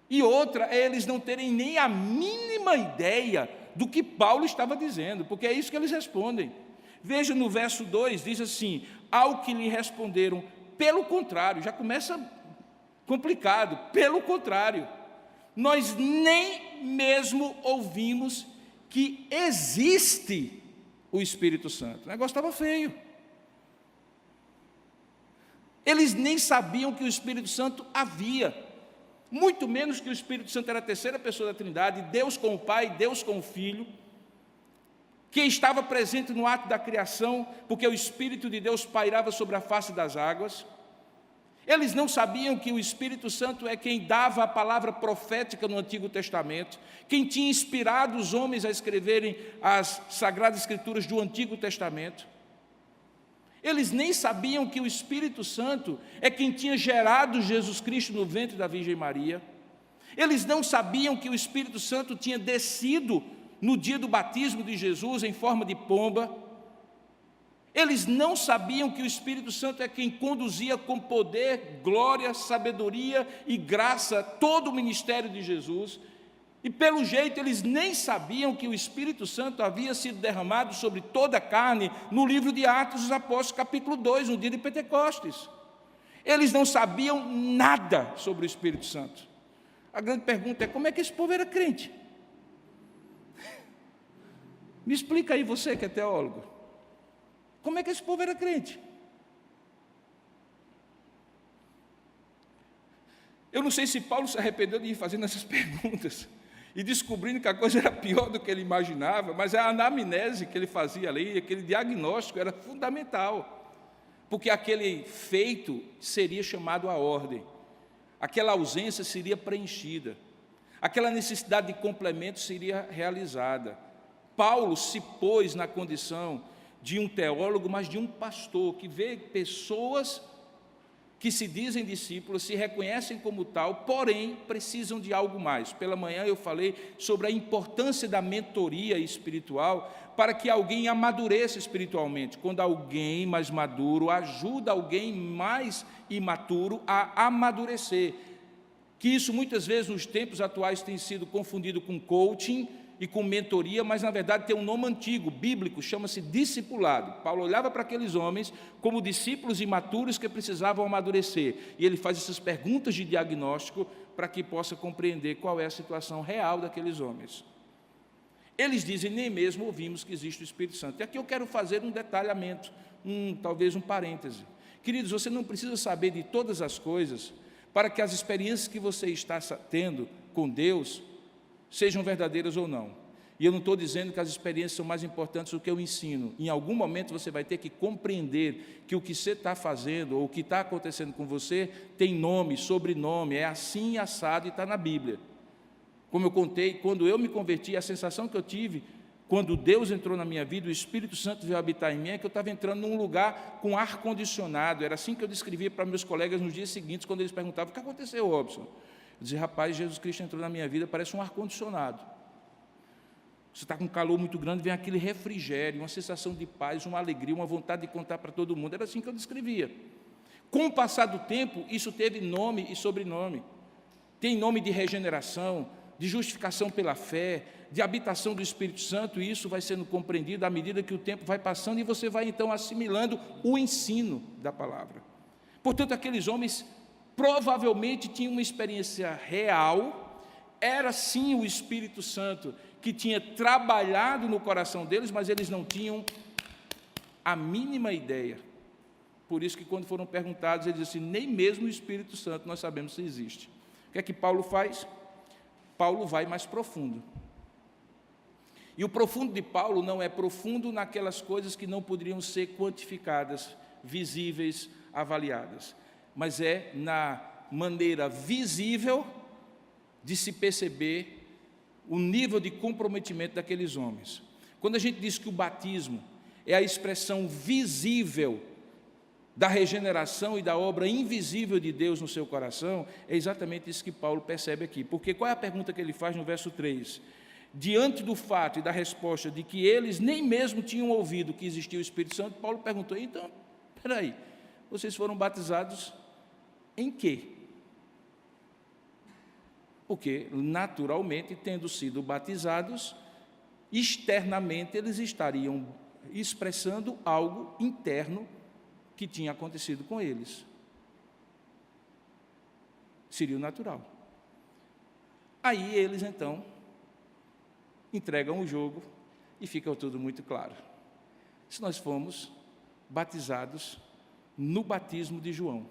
Speaker 1: e outra é eles não terem nem a mínima ideia do que Paulo estava dizendo, porque é isso que eles respondem. Veja no verso 2, diz assim: ao que lhe responderam, pelo contrário. Já começa complicado. Pelo contrário, nós nem mesmo ouvimos que existe o Espírito Santo. O negócio estava feio. Eles nem sabiam que o Espírito Santo havia, muito menos que o Espírito Santo era a terceira pessoa da Trindade, Deus com o Pai, Deus com o Filho, que estava presente no ato da criação, porque o Espírito de Deus pairava sobre a face das águas. Eles não sabiam que o Espírito Santo é quem dava a palavra profética no Antigo Testamento, quem tinha inspirado os homens a escreverem as Sagradas Escrituras do Antigo Testamento. Eles nem sabiam que o Espírito Santo é quem tinha gerado Jesus Cristo no ventre da Virgem Maria. Eles não sabiam que o Espírito Santo tinha descido no dia do batismo de Jesus em forma de pomba. Eles não sabiam que o Espírito Santo é quem conduzia com poder, glória, sabedoria e graça todo o ministério de Jesus. E pelo jeito eles nem sabiam que o Espírito Santo havia sido derramado sobre toda a carne no livro de Atos dos Apóstolos, capítulo 2, no dia de Pentecostes. Eles não sabiam nada sobre o Espírito Santo. A grande pergunta é: como é que esse povo era crente? Me explica aí, você que é teólogo. Como é que esse povo era crente? Eu não sei se Paulo se arrependeu de ir fazendo essas perguntas e descobrindo que a coisa era pior do que ele imaginava, mas a anamnese que ele fazia ali, aquele diagnóstico era fundamental, porque aquele feito seria chamado à ordem, aquela ausência seria preenchida, aquela necessidade de complemento seria realizada. Paulo se pôs na condição de um teólogo, mas de um pastor, que vê pessoas que se dizem discípulos, se reconhecem como tal, porém precisam de algo mais. Pela manhã eu falei sobre a importância da mentoria espiritual para que alguém amadureça espiritualmente. Quando alguém mais maduro ajuda alguém mais imaturo a amadurecer. Que isso muitas vezes nos tempos atuais tem sido confundido com coaching e com mentoria, mas na verdade tem um nome antigo, bíblico, chama-se discipulado. Paulo olhava para aqueles homens como discípulos imaturos que precisavam amadurecer, e ele faz essas perguntas de diagnóstico para que possa compreender qual é a situação real daqueles homens. Eles dizem: nem mesmo ouvimos que existe o Espírito Santo. E aqui eu quero fazer um detalhamento, talvez um parêntese. Queridos, você não precisa saber de todas as coisas para que as experiências que você está tendo com Deus sejam verdadeiras ou não. E eu não estou dizendo que as experiências são mais importantes do que o ensino. Em algum momento você vai ter que compreender que o que você está fazendo ou o que está acontecendo com você tem nome, sobrenome, é assim assado e está na Bíblia. Como eu contei, quando eu me converti, a sensação que eu tive, quando Deus entrou na minha vida, o Espírito Santo veio habitar em mim, é que eu estava entrando num lugar com ar-condicionado. Era assim que eu descrevia para meus colegas nos dias seguintes, quando eles perguntavam: o que aconteceu, Robson? Eu dizia: rapaz, Jesus Cristo entrou na minha vida, parece um ar-condicionado. Você está com um calor muito grande, vem aquele refrigério, uma sensação de paz, uma alegria, uma vontade de contar para todo mundo. Era assim que eu descrevia. Com o passar do tempo, isso teve nome e sobrenome. Tem nome de regeneração, de justificação pela fé, de habitação do Espírito Santo, e isso vai sendo compreendido à medida que o tempo vai passando e você vai então assimilando o ensino da palavra. Portanto, aqueles homens provavelmente tinham uma experiência real, era sim o Espírito Santo que tinha trabalhado no coração deles, mas eles não tinham a mínima ideia. Por isso que quando foram perguntados, eles disseram assim: nem mesmo o Espírito Santo nós sabemos se existe. O que é que Paulo faz? Paulo vai mais profundo. E o profundo de Paulo não é profundo naquelas coisas que não poderiam ser quantificadas, visíveis, avaliadas, mas é na maneira visível de se perceber o nível de comprometimento daqueles homens. Quando a gente diz que o batismo é a expressão visível da regeneração e da obra invisível de Deus no seu coração, é exatamente isso que Paulo percebe aqui. Porque qual é a pergunta que ele faz no verso 3? Diante do fato e da resposta de que eles nem mesmo tinham ouvido que existia o Espírito Santo, Paulo perguntou: então, espera aí, vocês foram batizados em quê? Porque, naturalmente, tendo sido batizados, externamente eles estariam expressando algo interno que tinha acontecido com eles. Seria o natural. Aí eles, então, entregam o jogo e fica tudo muito claro. Se nós fomos batizados no batismo de João,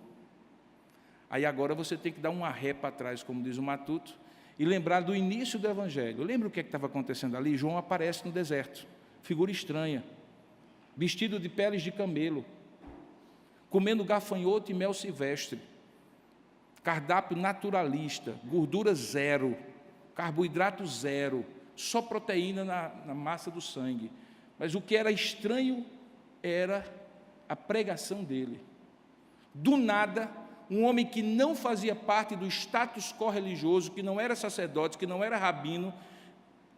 Speaker 1: aí agora você tem que dar uma ré para trás, como diz o Matuto, e lembrar do início do Evangelho. Lembra o que estava acontecendo ali? João aparece no deserto, figura estranha, vestido de peles de camelo, comendo gafanhoto e mel silvestre, cardápio naturalista, gordura zero, carboidrato zero, só proteína na massa do sangue. Mas o que era estranho era a pregação dele. Do nada, um homem que não fazia parte do status quo religioso, que não era sacerdote, que não era rabino,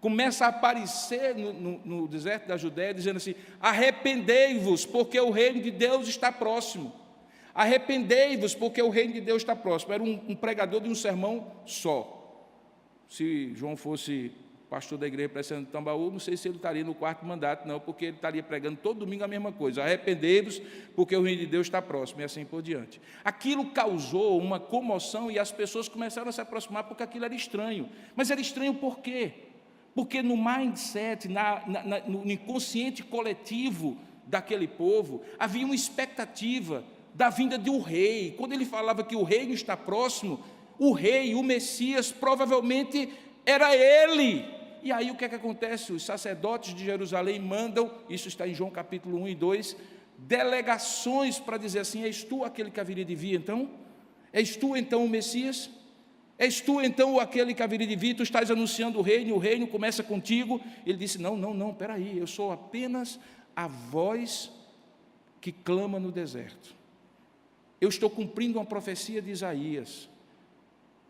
Speaker 1: começa a aparecer no deserto da Judéia, dizendo assim: arrependei-vos, porque o reino de Deus está próximo. Arrependei-vos, porque o reino de Deus está próximo. Era um pregador de um sermão só. Se João fosse pastor da igreja presbiteriana de Tambaú, não sei se ele estaria no 4º mandato, não, porque ele estaria pregando todo domingo a mesma coisa: arrependei-vos, porque o reino de Deus está próximo, e assim por diante. Aquilo causou uma comoção e as pessoas começaram a se aproximar, porque aquilo era estranho. Mas era estranho por quê? Porque no mindset, no inconsciente coletivo daquele povo, havia uma expectativa da vinda de um rei. Quando ele falava que o reino está próximo, o rei, o Messias, provavelmente era ele. E aí o que é que acontece? Os sacerdotes de Jerusalém mandam, isso está em João capítulo 1 e 2, delegações para dizer assim: és tu aquele que haveria de vir então? És tu então o Messias? És tu então aquele que haveria de vir? Tu estás anunciando o reino começa contigo. Ele disse: não, espera aí, eu sou apenas a voz que clama no deserto. Eu estou cumprindo uma profecia de Isaías,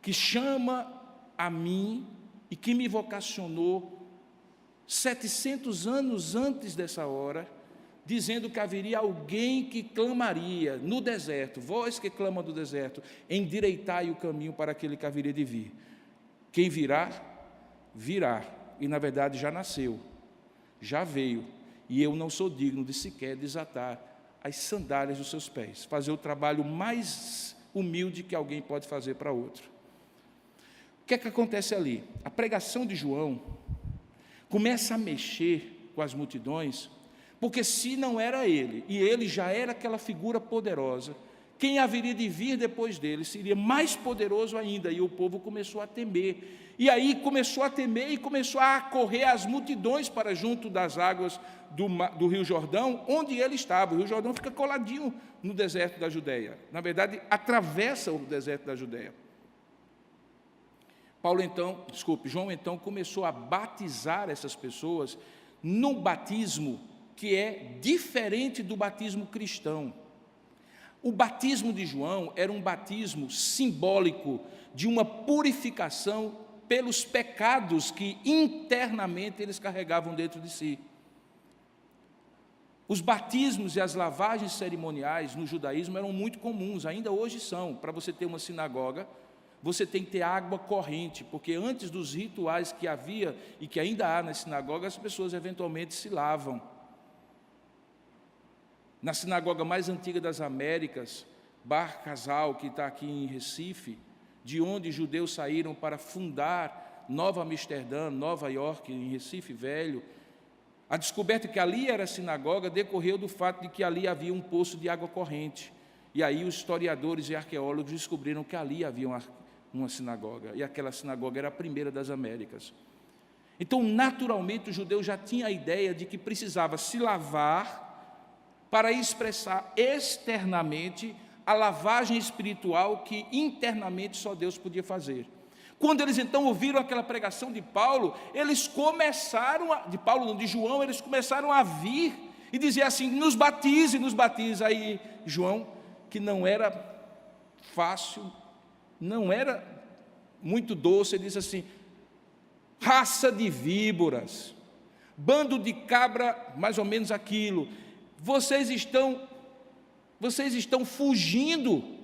Speaker 1: que chama a mim e que me vocacionou 700 anos antes dessa hora, dizendo que haveria alguém que clamaria no deserto, voz que clama do deserto, endireitai o caminho para aquele que haveria de vir. Quem virá, virá, e na verdade já nasceu, já veio, e eu não sou digno de sequer desatar as sandálias dos seus pés, fazer o trabalho mais humilde que alguém pode fazer para outro. O que é que acontece ali? A pregação de João começa a mexer com as multidões, porque se não era ele, e ele já era aquela figura poderosa, quem haveria de vir depois dele seria mais poderoso ainda, e o povo começou a temer. E aí começou a temer e começou a correr as multidões para junto das águas do Rio Jordão, onde ele estava. O Rio Jordão fica coladinho no deserto da Judéia. Na verdade, atravessa o deserto da Judéia. João então começou a batizar essas pessoas num batismo que é diferente do batismo cristão. O batismo de João era um batismo simbólico de uma purificação pelos pecados que internamente eles carregavam dentro de si. Os batismos e as lavagens cerimoniais no judaísmo eram muito comuns, ainda hoje são. Para você ter uma sinagoga, você tem que ter água corrente, porque antes dos rituais que havia e que ainda há nas sinagogas, as pessoas eventualmente se lavam. Na sinagoga mais antiga das Américas, Bar Casal, que está aqui em Recife, de onde judeus saíram para fundar Nova Amsterdã, Nova York, em Recife Velho, a descoberta que ali era a sinagoga decorreu do fato de que ali havia um poço de água corrente. E aí os historiadores e arqueólogos descobriram que ali havia uma sinagoga, e aquela sinagoga era a primeira das Américas. Então, naturalmente, o judeu já tinha a ideia de que precisava se lavar para expressar externamente a lavagem espiritual que internamente só Deus podia fazer. Quando eles então ouviram aquela pregação de Paulo, eles começaram, de João, eles começaram a vir e dizer assim: nos batize. Aí João, que não era fácil, não era muito doce, ele disse assim: raça de víboras, bando de cabra, mais ou menos aquilo, vocês estão fugindo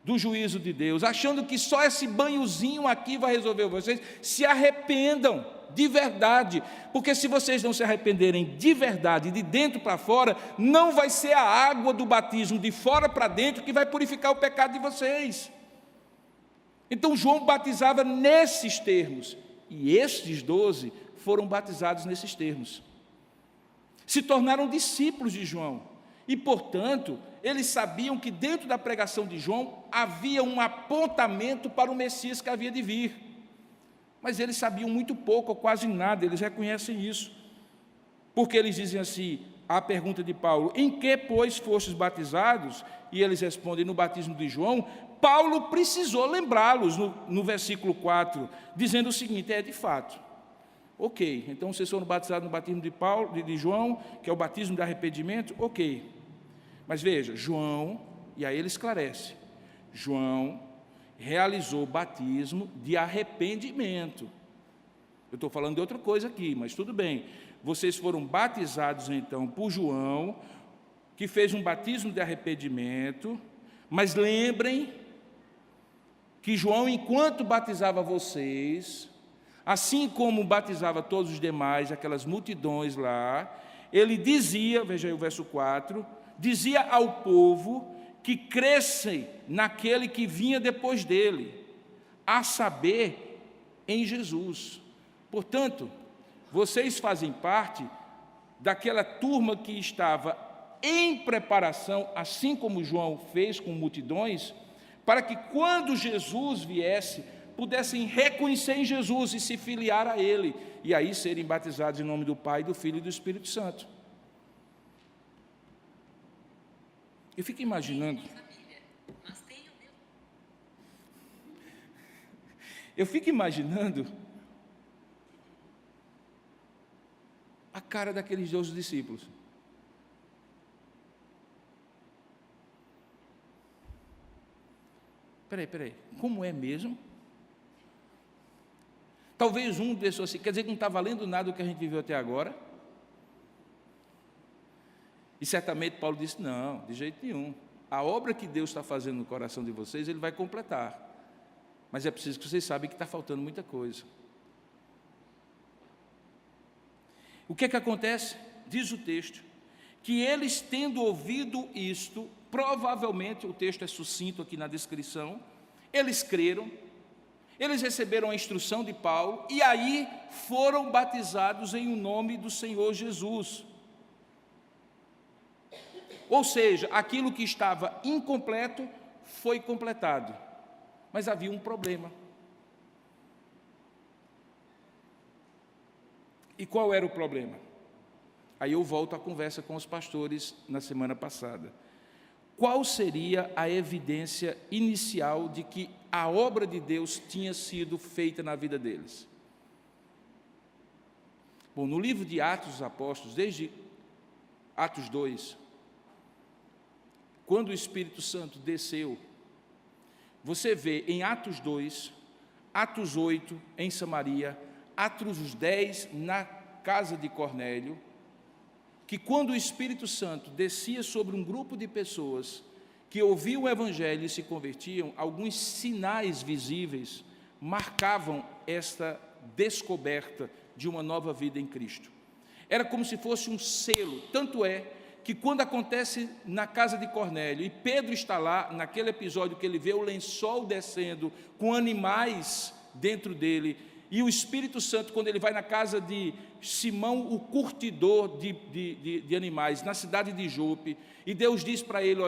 Speaker 1: do juízo de Deus, achando que só esse banhozinho aqui vai resolver vocês. Se arrependam de verdade, porque se vocês não se arrependerem de verdade, de dentro para fora, não vai ser a água do batismo de fora para dentro que vai purificar o pecado de vocês. Então João batizava nesses termos, e estes 12 foram batizados nesses termos. Se tornaram discípulos de João. E, portanto, eles sabiam que dentro da pregação de João havia um apontamento para o Messias que havia de vir. Mas eles sabiam muito pouco, ou quase nada, eles reconhecem isso. Porque eles dizem assim, a pergunta de Paulo, em que, pois, fostes batizados? E eles respondem, no batismo de João. Paulo precisou lembrá-los no versículo 4, dizendo o seguinte, de fato, ok, então vocês foram batizados no batismo de João, que é o batismo de arrependimento, ok. Mas veja, João, e aí ele esclarece, João realizou o batismo de arrependimento. Eu estou falando de outra coisa aqui, mas tudo bem. Vocês foram batizados, então, por João, que fez um batismo de arrependimento, mas lembrem que João, enquanto batizava vocês, assim como batizava todos os demais, aquelas multidões lá, ele dizia, veja aí o verso 4, dizia ao povo que crescem naquele que vinha depois dele, a saber, em Jesus. Portanto, vocês fazem parte daquela turma que estava em preparação, assim como João fez com multidões, para que quando Jesus viesse, pudessem reconhecer em Jesus e se filiar a Ele, e aí serem batizados em nome do Pai, do Filho e do Espírito Santo. Eu fico imaginando... Eu fico imaginando a cara daqueles 12 discípulos. Peraí, como é mesmo? Talvez um pensou assim, quer dizer que não está valendo nada o que a gente viveu até agora? E certamente Paulo disse, não, de jeito nenhum. A obra que Deus está fazendo no coração de vocês, Ele vai completar. Mas é preciso que vocês saibam que está faltando muita coisa. O que é que acontece? Diz o texto, que eles tendo ouvido isto, provavelmente, o texto é sucinto aqui na descrição, eles creram, eles receberam a instrução de Paulo, e aí foram batizados em o nome do Senhor Jesus. Ou seja, aquilo que estava incompleto foi completado, mas havia um problema. E qual era o problema? Aí eu volto à conversa com os pastores na semana passada. Qual seria a evidência inicial de que a obra de Deus tinha sido feita na vida deles? Bom, no livro de Atos dos Apóstolos, desde Atos 2, quando o Espírito Santo desceu, você vê em Atos 2, Atos 8 em Samaria, Atos 10 na casa de Cornélio, que quando o Espírito Santo descia sobre um grupo de pessoas que ouviam o Evangelho e se convertiam, alguns sinais visíveis marcavam esta descoberta de uma nova vida em Cristo. Era como se fosse um selo, tanto é que quando acontece na casa de Cornélio, e Pedro está lá, naquele episódio que ele vê o lençol descendo, com animais dentro dele, e o Espírito Santo, quando ele vai na casa de Simão, o curtidor de animais, na cidade de Jope, e Deus diz para ele,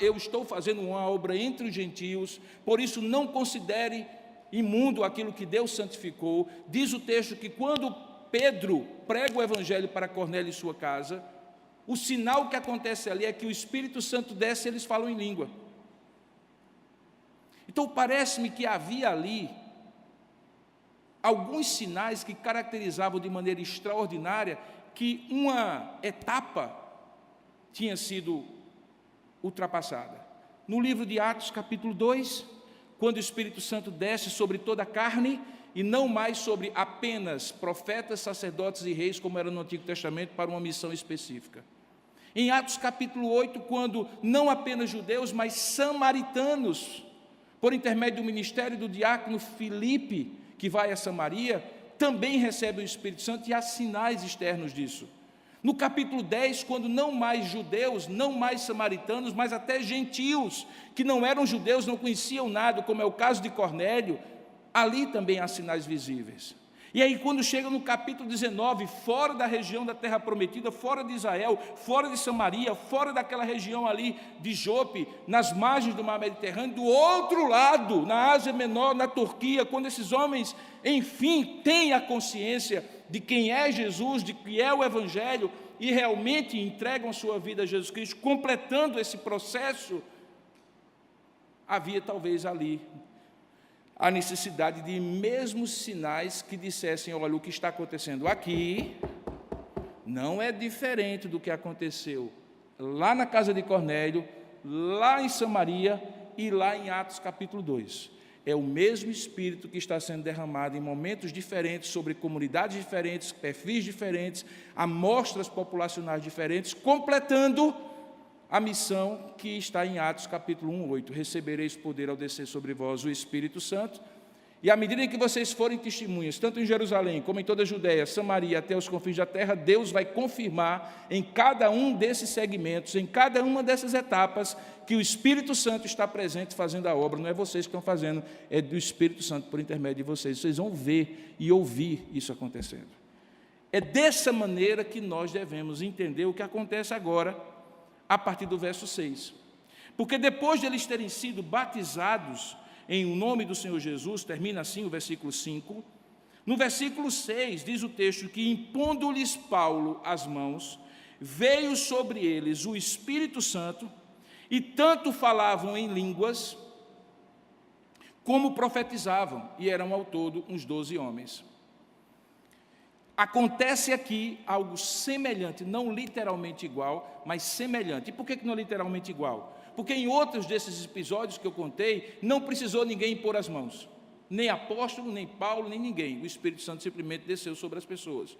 Speaker 1: eu estou fazendo uma obra entre os gentios, por isso não considere imundo aquilo que Deus santificou. Diz o texto que quando Pedro prega o Evangelho para Cornélio e sua casa, o sinal que acontece ali é que o Espírito Santo desce e eles falam em língua. Então parece-me que havia ali alguns sinais que caracterizavam de maneira extraordinária que uma etapa tinha sido ultrapassada. No livro de Atos, capítulo 2, quando o Espírito Santo desce sobre toda a carne, e não mais sobre apenas profetas, sacerdotes e reis, como era no Antigo Testamento, para uma missão específica. Em Atos capítulo 8, quando não apenas judeus, mas samaritanos, por intermédio do ministério do diácono Filipe, que vai a Samaria, também recebem o Espírito Santo, e há sinais externos disso. No capítulo 10, quando não mais judeus, não mais samaritanos, mas até gentios, que não eram judeus, não conheciam nada, como é o caso de Cornélio, ali também há sinais visíveis. E aí, quando chega no capítulo 19, fora da região da Terra Prometida, fora de Israel, fora de Samaria, fora daquela região ali de Jope, nas margens do mar Mediterrâneo, do outro lado, na Ásia Menor, na Turquia, quando esses homens, enfim, têm a consciência de quem é Jesus, de que é o Evangelho, e realmente entregam a sua vida a Jesus Cristo, completando esse processo, havia talvez ali a necessidade de mesmos sinais que dissessem: olha, o que está acontecendo aqui não é diferente do que aconteceu lá na casa de Cornélio, lá em Samaria e lá em Atos capítulo 2. É o mesmo Espírito que está sendo derramado em momentos diferentes, sobre comunidades diferentes, perfis diferentes, amostras populacionais diferentes, completando a missão que está em Atos capítulo 1:8. Recebereis poder ao descer sobre vós o Espírito Santo, e à medida em que vocês forem testemunhas, tanto em Jerusalém como em toda a Judéia, Samaria, até os confins da terra, Deus vai confirmar em cada um desses segmentos, em cada uma dessas etapas, que o Espírito Santo está presente fazendo a obra. Não é vocês que estão fazendo, é do Espírito Santo por intermédio de vocês. Vocês vão ver e ouvir isso acontecendo. É dessa maneira que nós devemos entender o que acontece agora, a partir do verso 6. Porque depois de eles terem sido batizados em o nome do Senhor Jesus, termina assim o versículo 5, no versículo 6 diz o texto que, impondo-lhes Paulo as mãos, veio sobre eles o Espírito Santo, e tanto falavam em línguas, como profetizavam, e eram ao todo uns 12 homens. Acontece aqui algo semelhante, não literalmente igual, mas semelhante. E por que não literalmente igual? Porque em outros desses episódios que eu contei, não precisou ninguém impor as mãos. Nem apóstolo, nem Paulo, nem ninguém. O Espírito Santo simplesmente desceu sobre as pessoas.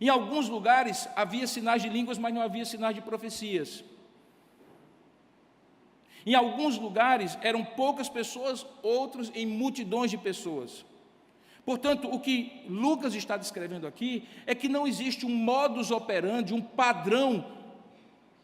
Speaker 1: Em alguns lugares havia sinais de línguas, mas não havia sinais de profecias. Em alguns lugares eram poucas pessoas, outros em multidões de pessoas. Portanto, o que Lucas está descrevendo aqui é que não existe um modus operandi, um padrão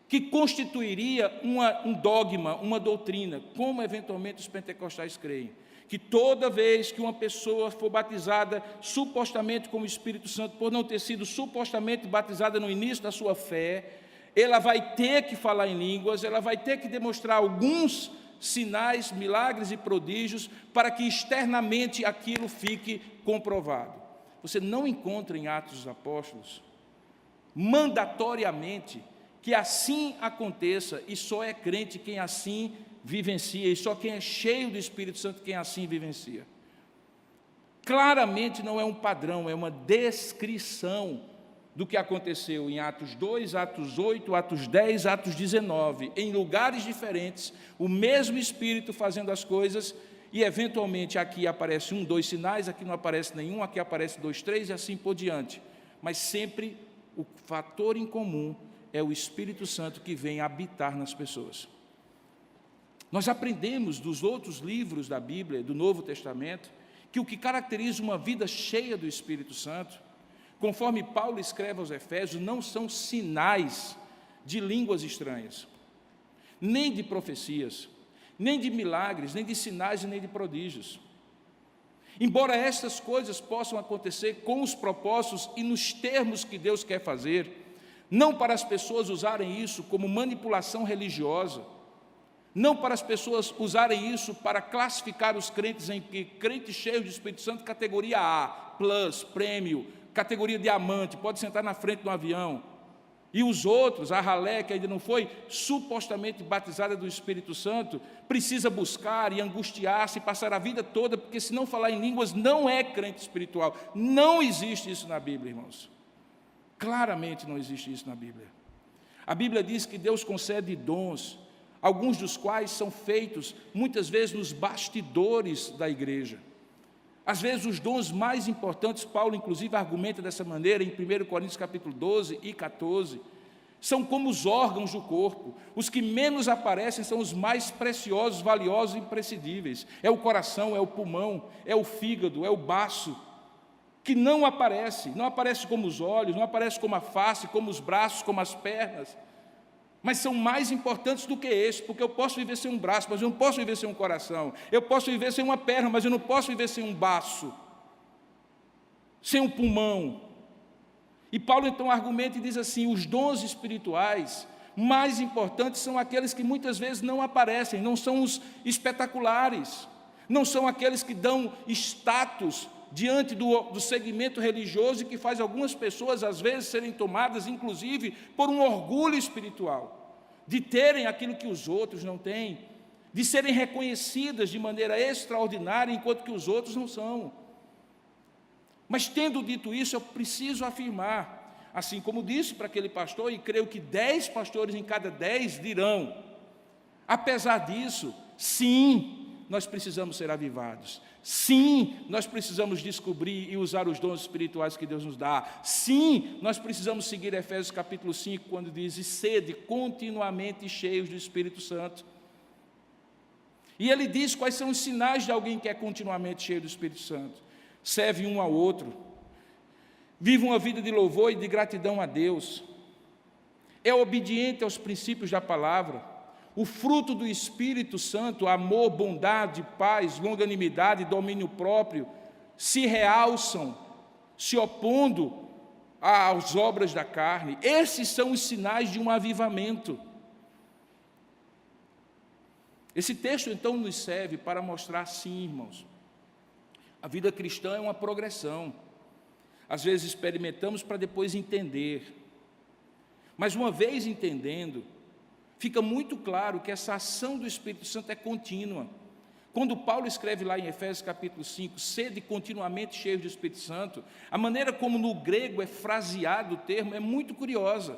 Speaker 1: que constituiria um dogma, uma doutrina, como eventualmente os pentecostais creem. Que toda vez que uma pessoa for batizada supostamente com o Espírito Santo, por não ter sido supostamente batizada no início da sua fé, ela vai ter que falar em línguas, ela vai ter que demonstrar alguns sinais, milagres e prodígios, para que externamente aquilo fique comprovado. Você não encontra em Atos dos Apóstolos, mandatoriamente, que assim aconteça, e só é crente quem assim vivencia, e só quem é cheio do Espírito Santo quem assim vivencia. Claramente não é um padrão, é uma descrição do que aconteceu em Atos 2, Atos 8, Atos 10, Atos 19, em lugares diferentes, o mesmo Espírito fazendo as coisas, e eventualmente aqui aparece 1, 2 sinais, aqui não aparece nenhum, aqui aparece 2, 3 e assim por diante. Mas sempre o fator em comum é o Espírito Santo que vem habitar nas pessoas. Nós aprendemos dos outros livros da Bíblia, do Novo Testamento, que o que caracteriza uma vida cheia do Espírito Santo, conforme Paulo escreve aos Efésios, não são sinais de línguas estranhas, nem de profecias, nem de milagres, nem de sinais e nem de prodígios. Embora estas coisas possam acontecer com os propósitos e nos termos que Deus quer fazer, não para as pessoas usarem isso como manipulação religiosa, não para as pessoas usarem isso para classificar os crentes em crentes cheios de Espírito Santo, categoria A, plus, prêmio, categoria diamante, pode sentar na frente do avião. E os outros, a ralé, que ainda não foi supostamente batizada do Espírito Santo, precisa buscar e angustiar-se, passar a vida toda, porque se não falar em línguas, não é crente espiritual. Não existe isso na Bíblia, irmãos. Claramente não existe isso na Bíblia. A Bíblia diz que Deus concede dons, alguns dos quais são feitos, muitas vezes, nos bastidores da igreja. Às vezes, os dons mais importantes, Paulo, inclusive, argumenta dessa maneira em 1 Coríntios capítulo 12 e 14, são como os órgãos do corpo. Os que menos aparecem são os mais preciosos, valiosos e imprescindíveis. É o coração, é o pulmão, é o fígado, é o baço, que não aparece como os olhos, não aparece como a face, como os braços, como as pernas, mas são mais importantes do que esse, porque eu posso viver sem um braço, mas eu não posso viver sem um coração. Eu posso viver sem uma perna, mas eu não posso viver sem um baço. sem um pulmão. E Paulo então argumenta e diz assim: os dons espirituais mais importantes são aqueles que muitas vezes não aparecem, não são os espetaculares, não são aqueles que dão status diante do segmento religioso e que faz algumas pessoas às vezes serem tomadas inclusive por um orgulho espiritual, de terem aquilo que os outros não têm, de serem reconhecidas de maneira extraordinária enquanto que os outros não são. Mas tendo dito isso, eu preciso afirmar, assim como disse para aquele pastor, e creio que 10 pastores em cada 10 dirão, apesar disso, sim, nós precisamos ser avivados. Sim, nós precisamos descobrir e usar os dons espirituais que Deus nos dá. Sim, nós precisamos seguir Efésios capítulo 5, quando diz: e sede continuamente cheios do Espírito Santo. E ele diz quais são os sinais de alguém que é continuamente cheio do Espírito Santo. Serve um ao outro, vive uma vida de louvor e de gratidão a Deus, é obediente aos princípios da palavra. O fruto do Espírito Santo, amor, bondade, paz, longanimidade, domínio próprio, se realçam, se opondo às obras da carne. Esses são os sinais de um avivamento. Esse texto, então, nos serve para mostrar, sim, irmãos, a vida cristã é uma progressão. Às vezes experimentamos para depois entender. Mas uma vez entendendo, fica muito claro que essa ação do Espírito Santo é contínua. Quando Paulo escreve lá em Efésios capítulo 5, sede continuamente cheios do Espírito Santo, a maneira como no grego é fraseado o termo é muito curiosa.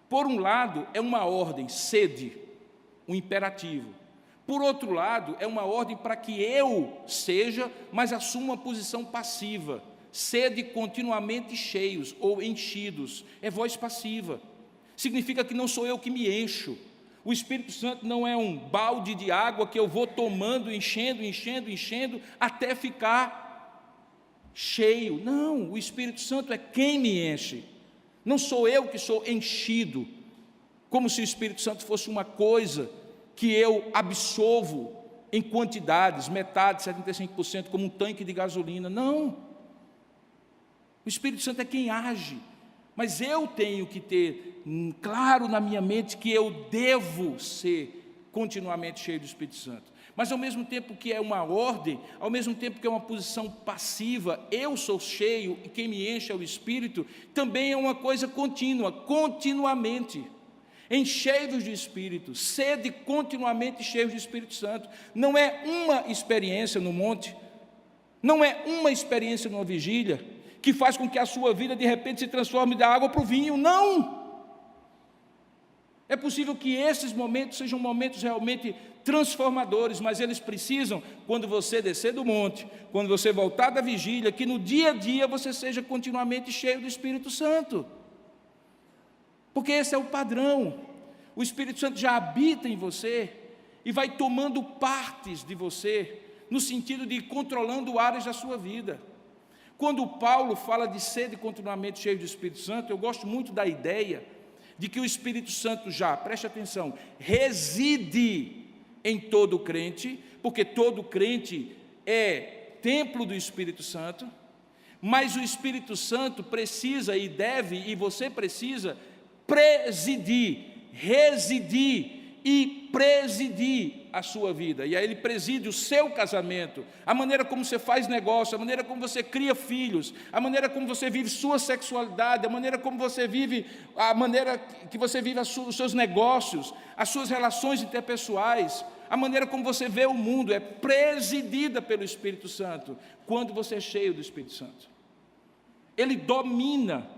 Speaker 1: Por um lado, é uma ordem, sede, um imperativo. Por outro lado, é uma ordem para que eu seja, mas assuma uma posição passiva. Sede continuamente cheios ou enchidos. É voz passiva. Significa que não sou eu que me encho. O Espírito Santo não é um balde de água que eu vou tomando, enchendo, até ficar cheio. Não, o Espírito Santo é quem me enche. Não sou eu que sou enchido, como se o Espírito Santo fosse uma coisa que eu absolvo em quantidades, metade, 75%, como um tanque de gasolina. Não. O Espírito Santo é quem age. Mas eu tenho que ter claro na minha mente que eu devo ser continuamente cheio do Espírito Santo. Mas ao mesmo tempo que é uma ordem, ao mesmo tempo que é uma posição passiva, eu sou cheio e quem me enche é o Espírito, também é uma coisa contínua, continuamente. Enchei-vos do Espírito, sede continuamente cheios do Espírito Santo. Não é uma experiência no monte, não é uma experiência numa vigília, que faz com que a sua vida de repente se transforme da água para o vinho. Não! É possível que esses momentos sejam momentos realmente transformadores, mas eles precisam, quando você descer do monte, quando você voltar da vigília, que no dia a dia você seja continuamente cheio do Espírito Santo. Porque esse é o padrão. O Espírito Santo já habita em você e vai tomando partes de você, no sentido de ir controlando áreas da sua vida. Quando Paulo fala de sede continuamente cheio do Espírito Santo, eu gosto muito da ideia de que o Espírito Santo já, preste atenção, reside em todo crente, porque todo crente é templo do Espírito Santo, mas o Espírito Santo precisa e deve, e você precisa, presidir, residir e presidir a sua vida. E aí ele preside o seu casamento, a maneira como você faz negócio, a maneira como você cria filhos, a maneira como você vive sua sexualidade, a maneira como você vive, a maneira que você vive os seus negócios, as suas relações interpessoais, a maneira como você vê o mundo é presidida pelo Espírito Santo, quando você é cheio do Espírito Santo. Ele domina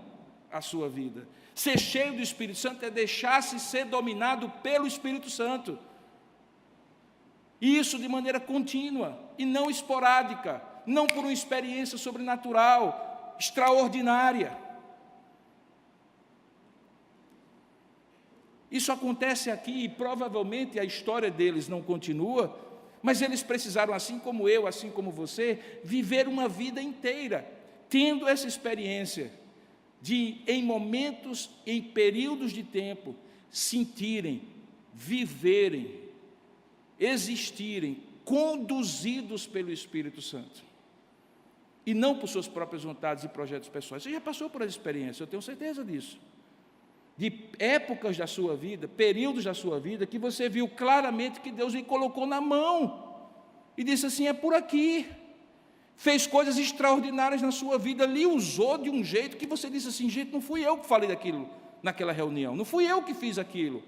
Speaker 1: a sua vida. Ser cheio do Espírito Santo é deixar-se ser dominado pelo Espírito Santo. E isso de maneira contínua e não esporádica, não por uma experiência sobrenatural, extraordinária. Isso acontece aqui e provavelmente a história deles não continua, mas eles precisaram, assim como eu, assim como você, viver uma vida inteira, tendo essa experiência de, em momentos, em períodos de tempo, sentirem, viverem, existirem, conduzidos pelo Espírito Santo. e não por suas próprias vontades e projetos pessoais. Você já passou por essa experiência, eu tenho certeza disso. De épocas da sua vida, períodos da sua vida, que você viu claramente que Deus lhe colocou na mão e disse assim: é por aqui. Fez coisas extraordinárias na sua vida, lhe usou de um jeito que você disse assim: gente, não fui eu que falei daquilo naquela reunião, não fui eu que fiz aquilo.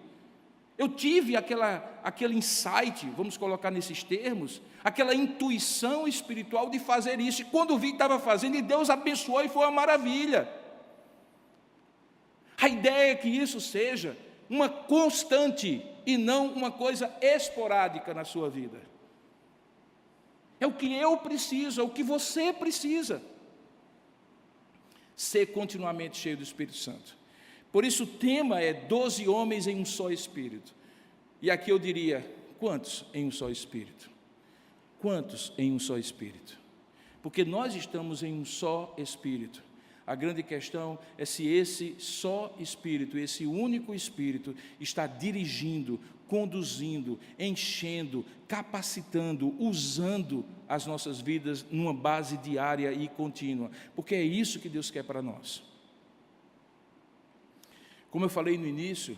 Speaker 1: Eu tive aquele insight, vamos colocar nesses termos, aquela intuição espiritual de fazer isso, e quando vi que estava fazendo, e Deus abençoou, e foi uma maravilha. A ideia é que isso seja uma constante, e não uma coisa esporádica na sua vida. É o que eu preciso, é o que você precisa. Ser continuamente cheio do Espírito Santo. Por isso o tema é 12 homens em um só Espírito. E aqui eu diria, quantos em um só Espírito? Quantos em um só Espírito? Porque nós estamos em um só Espírito. A grande questão é se esse só Espírito, esse único Espírito, está dirigindo, conduzindo, enchendo, capacitando, usando as nossas vidas numa base diária e contínua. Porque é isso que Deus quer para nós. Como eu falei no início,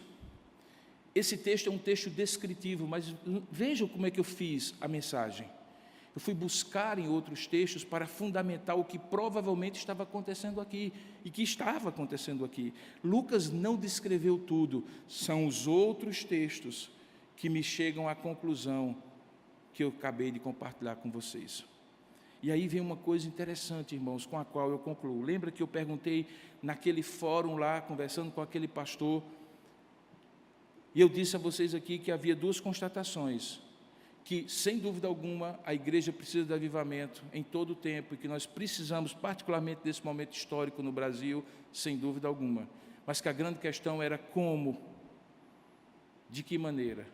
Speaker 1: esse texto é um texto descritivo, mas vejam como é que eu fiz a mensagem. Eu fui buscar em outros textos para fundamentar o que provavelmente estava acontecendo aqui, e que estava acontecendo aqui. Lucas não descreveu tudo, são os outros textos que me chegam à conclusão que eu acabei de compartilhar com vocês. E aí vem uma coisa interessante, irmãos, com a qual eu concluo. Lembra que eu perguntei naquele fórum lá, conversando com aquele pastor, e eu disse a vocês aqui que havia duas constatações, que, sem dúvida alguma, a igreja precisa de avivamento em todo o tempo, e que nós precisamos, particularmente desse momento histórico no Brasil, sem dúvida alguma, mas que a grande questão era como, de que maneira.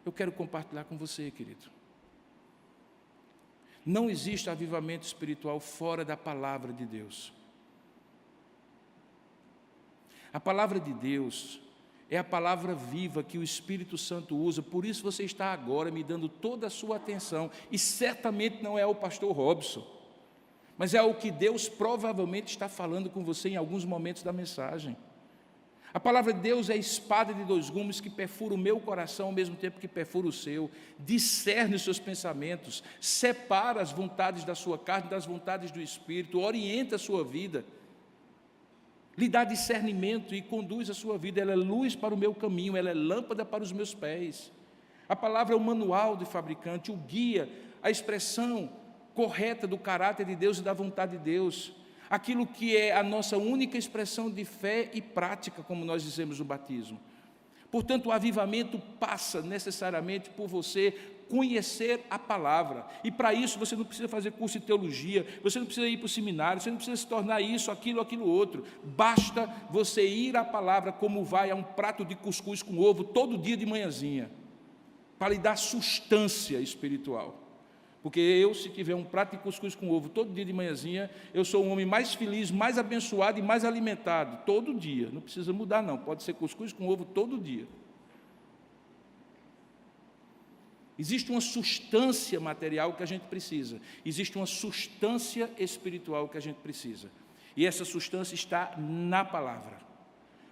Speaker 1: Eu quero compartilhar com você, querido. Não existe avivamento espiritual fora da palavra de Deus. A palavra de Deus é a palavra viva que o Espírito Santo usa, por isso você está agora me dando toda a sua atenção, e certamente não é o pastor Robson, mas é o que Deus provavelmente está falando com você em alguns momentos da mensagem. A palavra de Deus é a espada de dois gumes que perfura o meu coração ao mesmo tempo que perfura o seu, discerne os seus pensamentos, separa as vontades da sua carne das vontades do Espírito, orienta a sua vida, lhe dá discernimento e conduz a sua vida. Ela é luz para o meu caminho, ela é lâmpada para os meus pés. A palavra é o manual do fabricante, o guia, a expressão correta do caráter de Deus e da vontade de Deus. Aquilo que é a nossa única expressão de fé e prática, como nós dizemos no batismo. Portanto, o avivamento passa necessariamente por você conhecer a palavra, e para isso você não precisa fazer curso de teologia, você não precisa ir para o seminário, você não precisa se tornar isso, aquilo outro, basta você ir à palavra como vai a um prato de cuscuz com ovo todo dia de manhãzinha, para lhe dar sustância espiritual. Porque eu, se tiver um prato de cuscuz com ovo todo dia de manhãzinha, eu sou um homem mais feliz, mais abençoado e mais alimentado, todo dia. Não precisa mudar não, pode ser cuscuz com ovo todo dia. Existe uma substância material que a gente precisa, existe uma substância espiritual que a gente precisa. E essa substância está na palavra.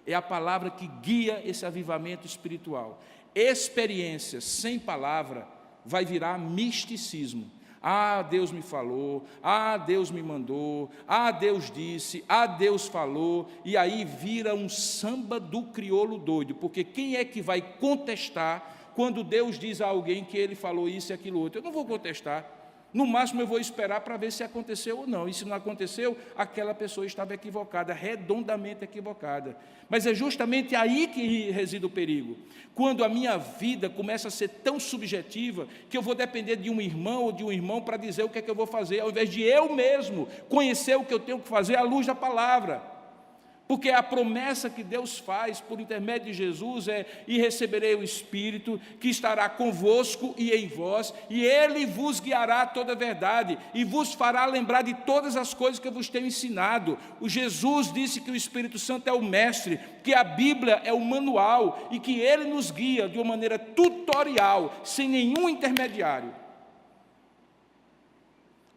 Speaker 1: É a palavra que guia esse avivamento espiritual. Experiência sem palavra vai virar misticismo. Ah, Deus me falou, ah, Deus me mandou, ah, Deus disse, ah, Deus falou, e aí vira um samba do crioulo doido, porque quem é que vai contestar quando Deus diz a alguém que ele falou isso e aquilo outro? Eu não vou contestar, no máximo eu vou esperar para ver se aconteceu ou não, e se não aconteceu, aquela pessoa estava equivocada, redondamente equivocada. Mas é justamente aí que reside o perigo, quando a minha vida começa a ser tão subjetiva, que eu vou depender de um irmão ou de um irmão para dizer o que é que eu vou fazer, ao invés de eu mesmo conhecer o que eu tenho que fazer à luz da palavra. Porque a promessa que Deus faz por intermédio de Jesus é: e receberei o Espírito que estará convosco e em vós, e Ele vos guiará a toda a verdade, e vos fará lembrar de todas as coisas que eu vos tenho ensinado. O Jesus disse que o Espírito Santo é o mestre, que a Bíblia é o manual, e que Ele nos guia de uma maneira tutorial, sem nenhum intermediário.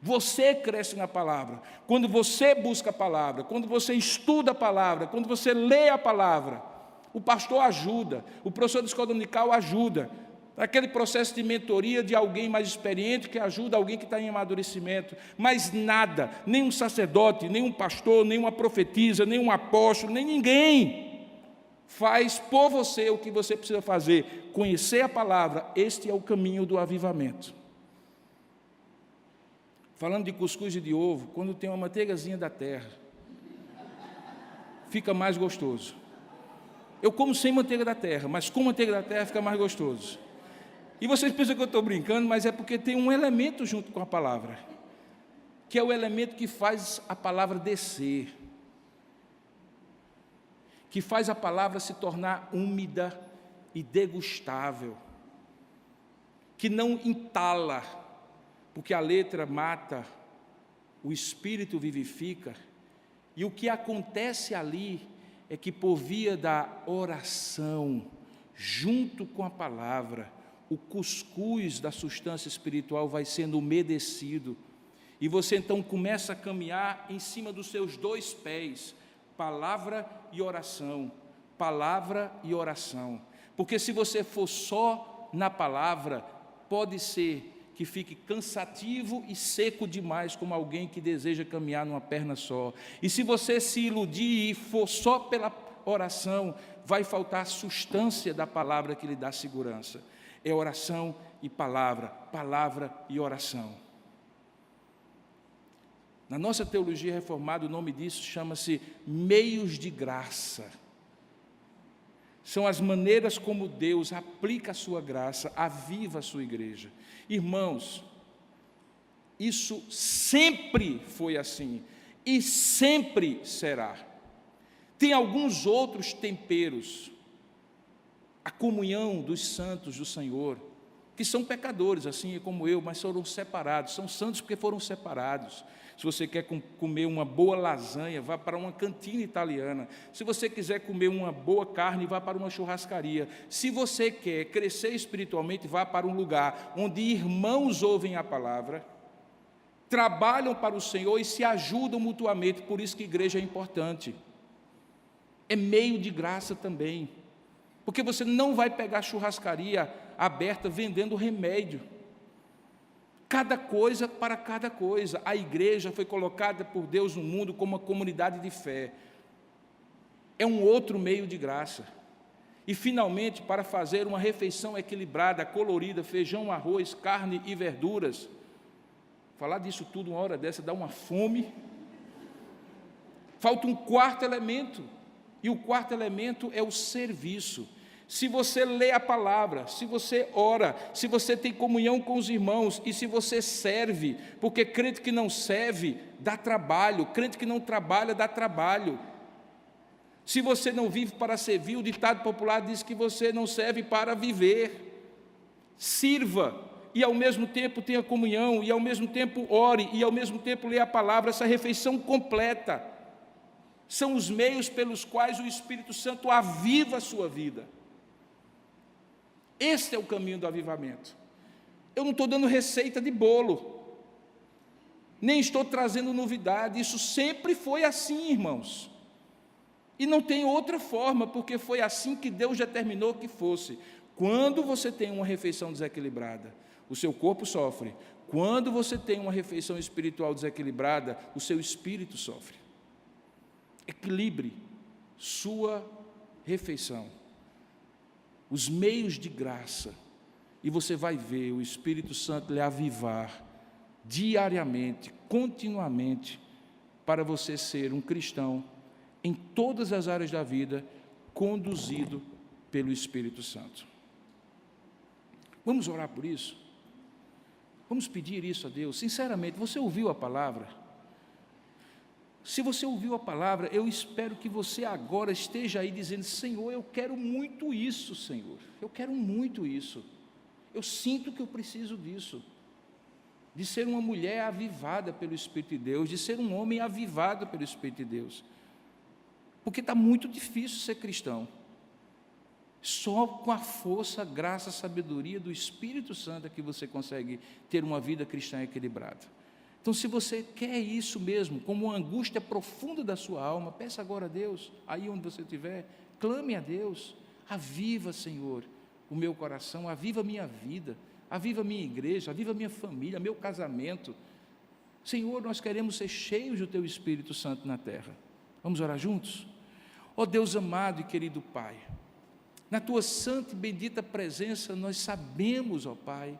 Speaker 1: Você cresce na palavra. Quando você busca a palavra, quando você estuda a palavra, quando você lê a palavra, o pastor ajuda, o professor de escola dominical ajuda. Aquele processo de mentoria de alguém mais experiente que ajuda alguém que está em amadurecimento. Mas nada, nem um sacerdote, nem um pastor, nem uma profetisa, nem um apóstolo, nem ninguém faz por você o que você precisa fazer. Conhecer a palavra, este é o caminho do avivamento. Falando de cuscuz e de ovo, quando tem uma manteigazinha da terra, fica mais gostoso. Eu como sem manteiga da terra, mas com manteiga da terra fica mais gostoso. E vocês pensam que eu estou brincando, mas é porque tem um elemento junto com a palavra, que é o elemento que faz a palavra descer, que faz a palavra se tornar úmida e degustável, que não entala, porque a letra mata, o espírito vivifica, e o que acontece ali é que por via da oração, junto com a palavra, o cuscuz da substância espiritual vai sendo umedecido, e você então começa a caminhar em cima dos seus dois pés, palavra e oração, palavra e oração, porque se você for só na palavra, pode ser que fique cansativo e seco demais, como alguém que deseja caminhar numa perna só, e se você se iludir e for só pela oração, vai faltar a substância da palavra que lhe dá segurança. É oração e palavra, palavra e oração. Na nossa teologia reformada, o nome disso chama-se meios de graça. São as maneiras como Deus aplica a sua graça, aviva a sua igreja. Irmãos, isso sempre foi assim e sempre será. Tem alguns outros temperos, a comunhão dos santos do Senhor, que são pecadores, assim como eu, mas foram separados, são santos porque foram separados. Se você quer comer uma boa lasanha, vá para uma cantina italiana. Se você quiser comer uma boa carne, vá para uma churrascaria. Se você quer crescer espiritualmente, vá para um lugar onde irmãos ouvem a palavra, trabalham para o Senhor e se ajudam mutuamente. Por isso que a igreja é importante. É meio de graça também. Porque você não vai pegar churrascaria aberta vendendo remédio. Cada coisa para cada coisa. A igreja foi colocada por Deus no mundo como uma comunidade de fé. É um outro meio de graça. E, finalmente, para fazer uma refeição equilibrada, colorida, feijão, arroz, carne e verduras. Falar disso tudo uma hora dessa dá uma fome. Falta um quarto elemento. E o quarto elemento é o serviço. Se você lê a palavra, se você ora, se você tem comunhão com os irmãos e se você serve, porque crente que não serve, dá trabalho, crente que não trabalha, dá trabalho. Se você não vive para servir, o ditado popular diz que você não serve para viver. Sirva e ao mesmo tempo tenha comunhão, e ao mesmo tempo ore, e ao mesmo tempo leia a palavra, essa refeição completa. São os meios pelos quais o Espírito Santo aviva a sua vida. Este é o caminho do avivamento. Eu não estou dando receita de bolo, nem estou trazendo novidade, isso sempre foi assim, irmãos. E não tem outra forma, porque foi assim que Deus determinou que fosse. Quando você tem uma refeição desequilibrada, o seu corpo sofre. Quando você tem uma refeição espiritual desequilibrada, o seu espírito sofre. Equilibre sua refeição, os meios de graça, e você vai ver o Espírito Santo lhe avivar diariamente, continuamente, para você ser um cristão em todas as áreas da vida, conduzido pelo Espírito Santo. Vamos orar por isso? Vamos pedir isso a Deus, sinceramente. Você ouviu a palavra? Se você ouviu a palavra, eu espero que você agora esteja aí dizendo: Senhor, eu quero muito isso, Senhor, eu quero muito isso, eu sinto que eu preciso disso, de ser uma mulher avivada pelo Espírito de Deus, de ser um homem avivado pelo Espírito de Deus, porque está muito difícil ser cristão. Só com a força, graça, sabedoria do Espírito Santo é que você consegue ter uma vida cristã equilibrada. Então, se você quer isso mesmo, como uma angústia profunda da sua alma, peça agora a Deus, aí onde você estiver, clame a Deus, aviva, Senhor, o meu coração, aviva a minha vida, aviva a minha igreja, aviva a minha família, meu casamento. Senhor, nós queremos ser cheios do Teu Espírito Santo na terra. Vamos orar juntos? Ó Deus amado e querido Pai, na Tua santa e bendita presença, nós sabemos, ó Pai,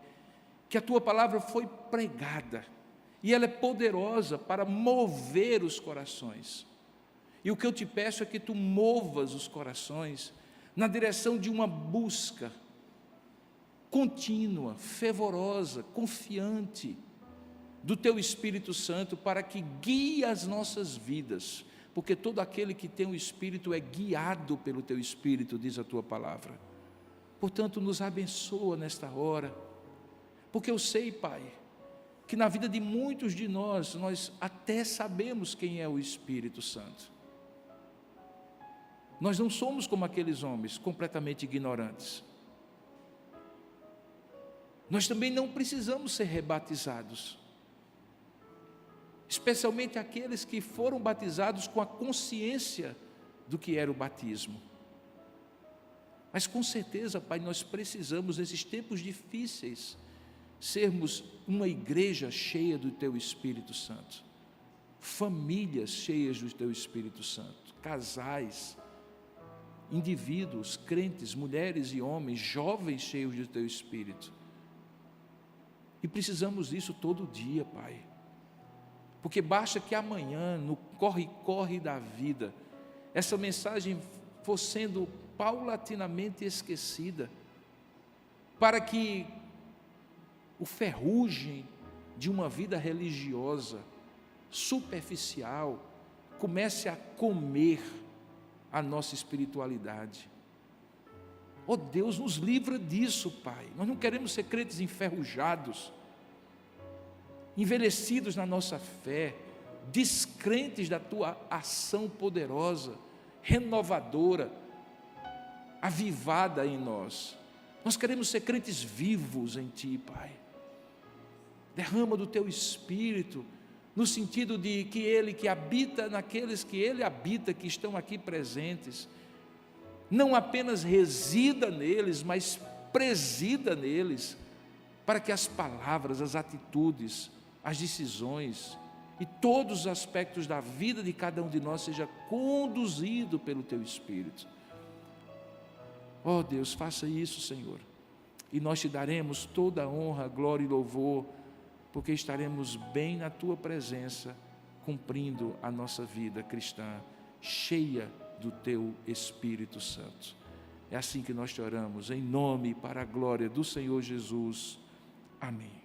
Speaker 1: que a Tua palavra foi pregada, e ela é poderosa para mover os corações. E o que eu te peço é que Tu movas os corações na direção de uma busca contínua, fervorosa, confiante do Teu Espírito Santo, para que guie as nossas vidas, porque todo aquele que tem o Espírito é guiado pelo Teu Espírito, diz a Tua palavra. Portanto, nos abençoa nesta hora, porque eu sei, Pai, que na vida de muitos de nós até sabemos quem é o Espírito Santo. Nós não somos como aqueles homens, completamente ignorantes. Nós também não precisamos ser rebatizados, especialmente aqueles que foram batizados com a consciência do que era o batismo. Mas com certeza, Pai, nós precisamos, nesses tempos difíceis, sermos uma igreja cheia do Teu Espírito Santo, famílias cheias do Teu Espírito Santo, casais, indivíduos, crentes, mulheres e homens, jovens cheios do Teu Espírito. E precisamos disso todo dia, Pai, porque basta que amanhã, no corre-corre da vida, essa mensagem for sendo paulatinamente esquecida, para que o ferrugem de uma vida religiosa, superficial, comece a comer a nossa espiritualidade. Oh Deus, nos livra disso, Pai. Nós não queremos ser crentes enferrujados, envelhecidos na nossa fé, descrentes da Tua ação poderosa, renovadora, avivada em nós. Nós queremos ser crentes vivos em Ti, Pai. Derrama do Teu Espírito, no sentido de que Ele que habita naqueles que Ele habita, que estão aqui presentes, não apenas resida neles, mas presida neles, para que as palavras, as atitudes, as decisões e todos os aspectos da vida de cada um de nós seja conduzido pelo Teu Espírito. Oh Deus, faça isso, Senhor, e nós Te daremos toda a honra, glória e louvor, porque estaremos bem na Tua presença, cumprindo a nossa vida cristã, cheia do Teu Espírito Santo. É assim que nós Te oramos, em nome e para a glória do Senhor Jesus. Amém.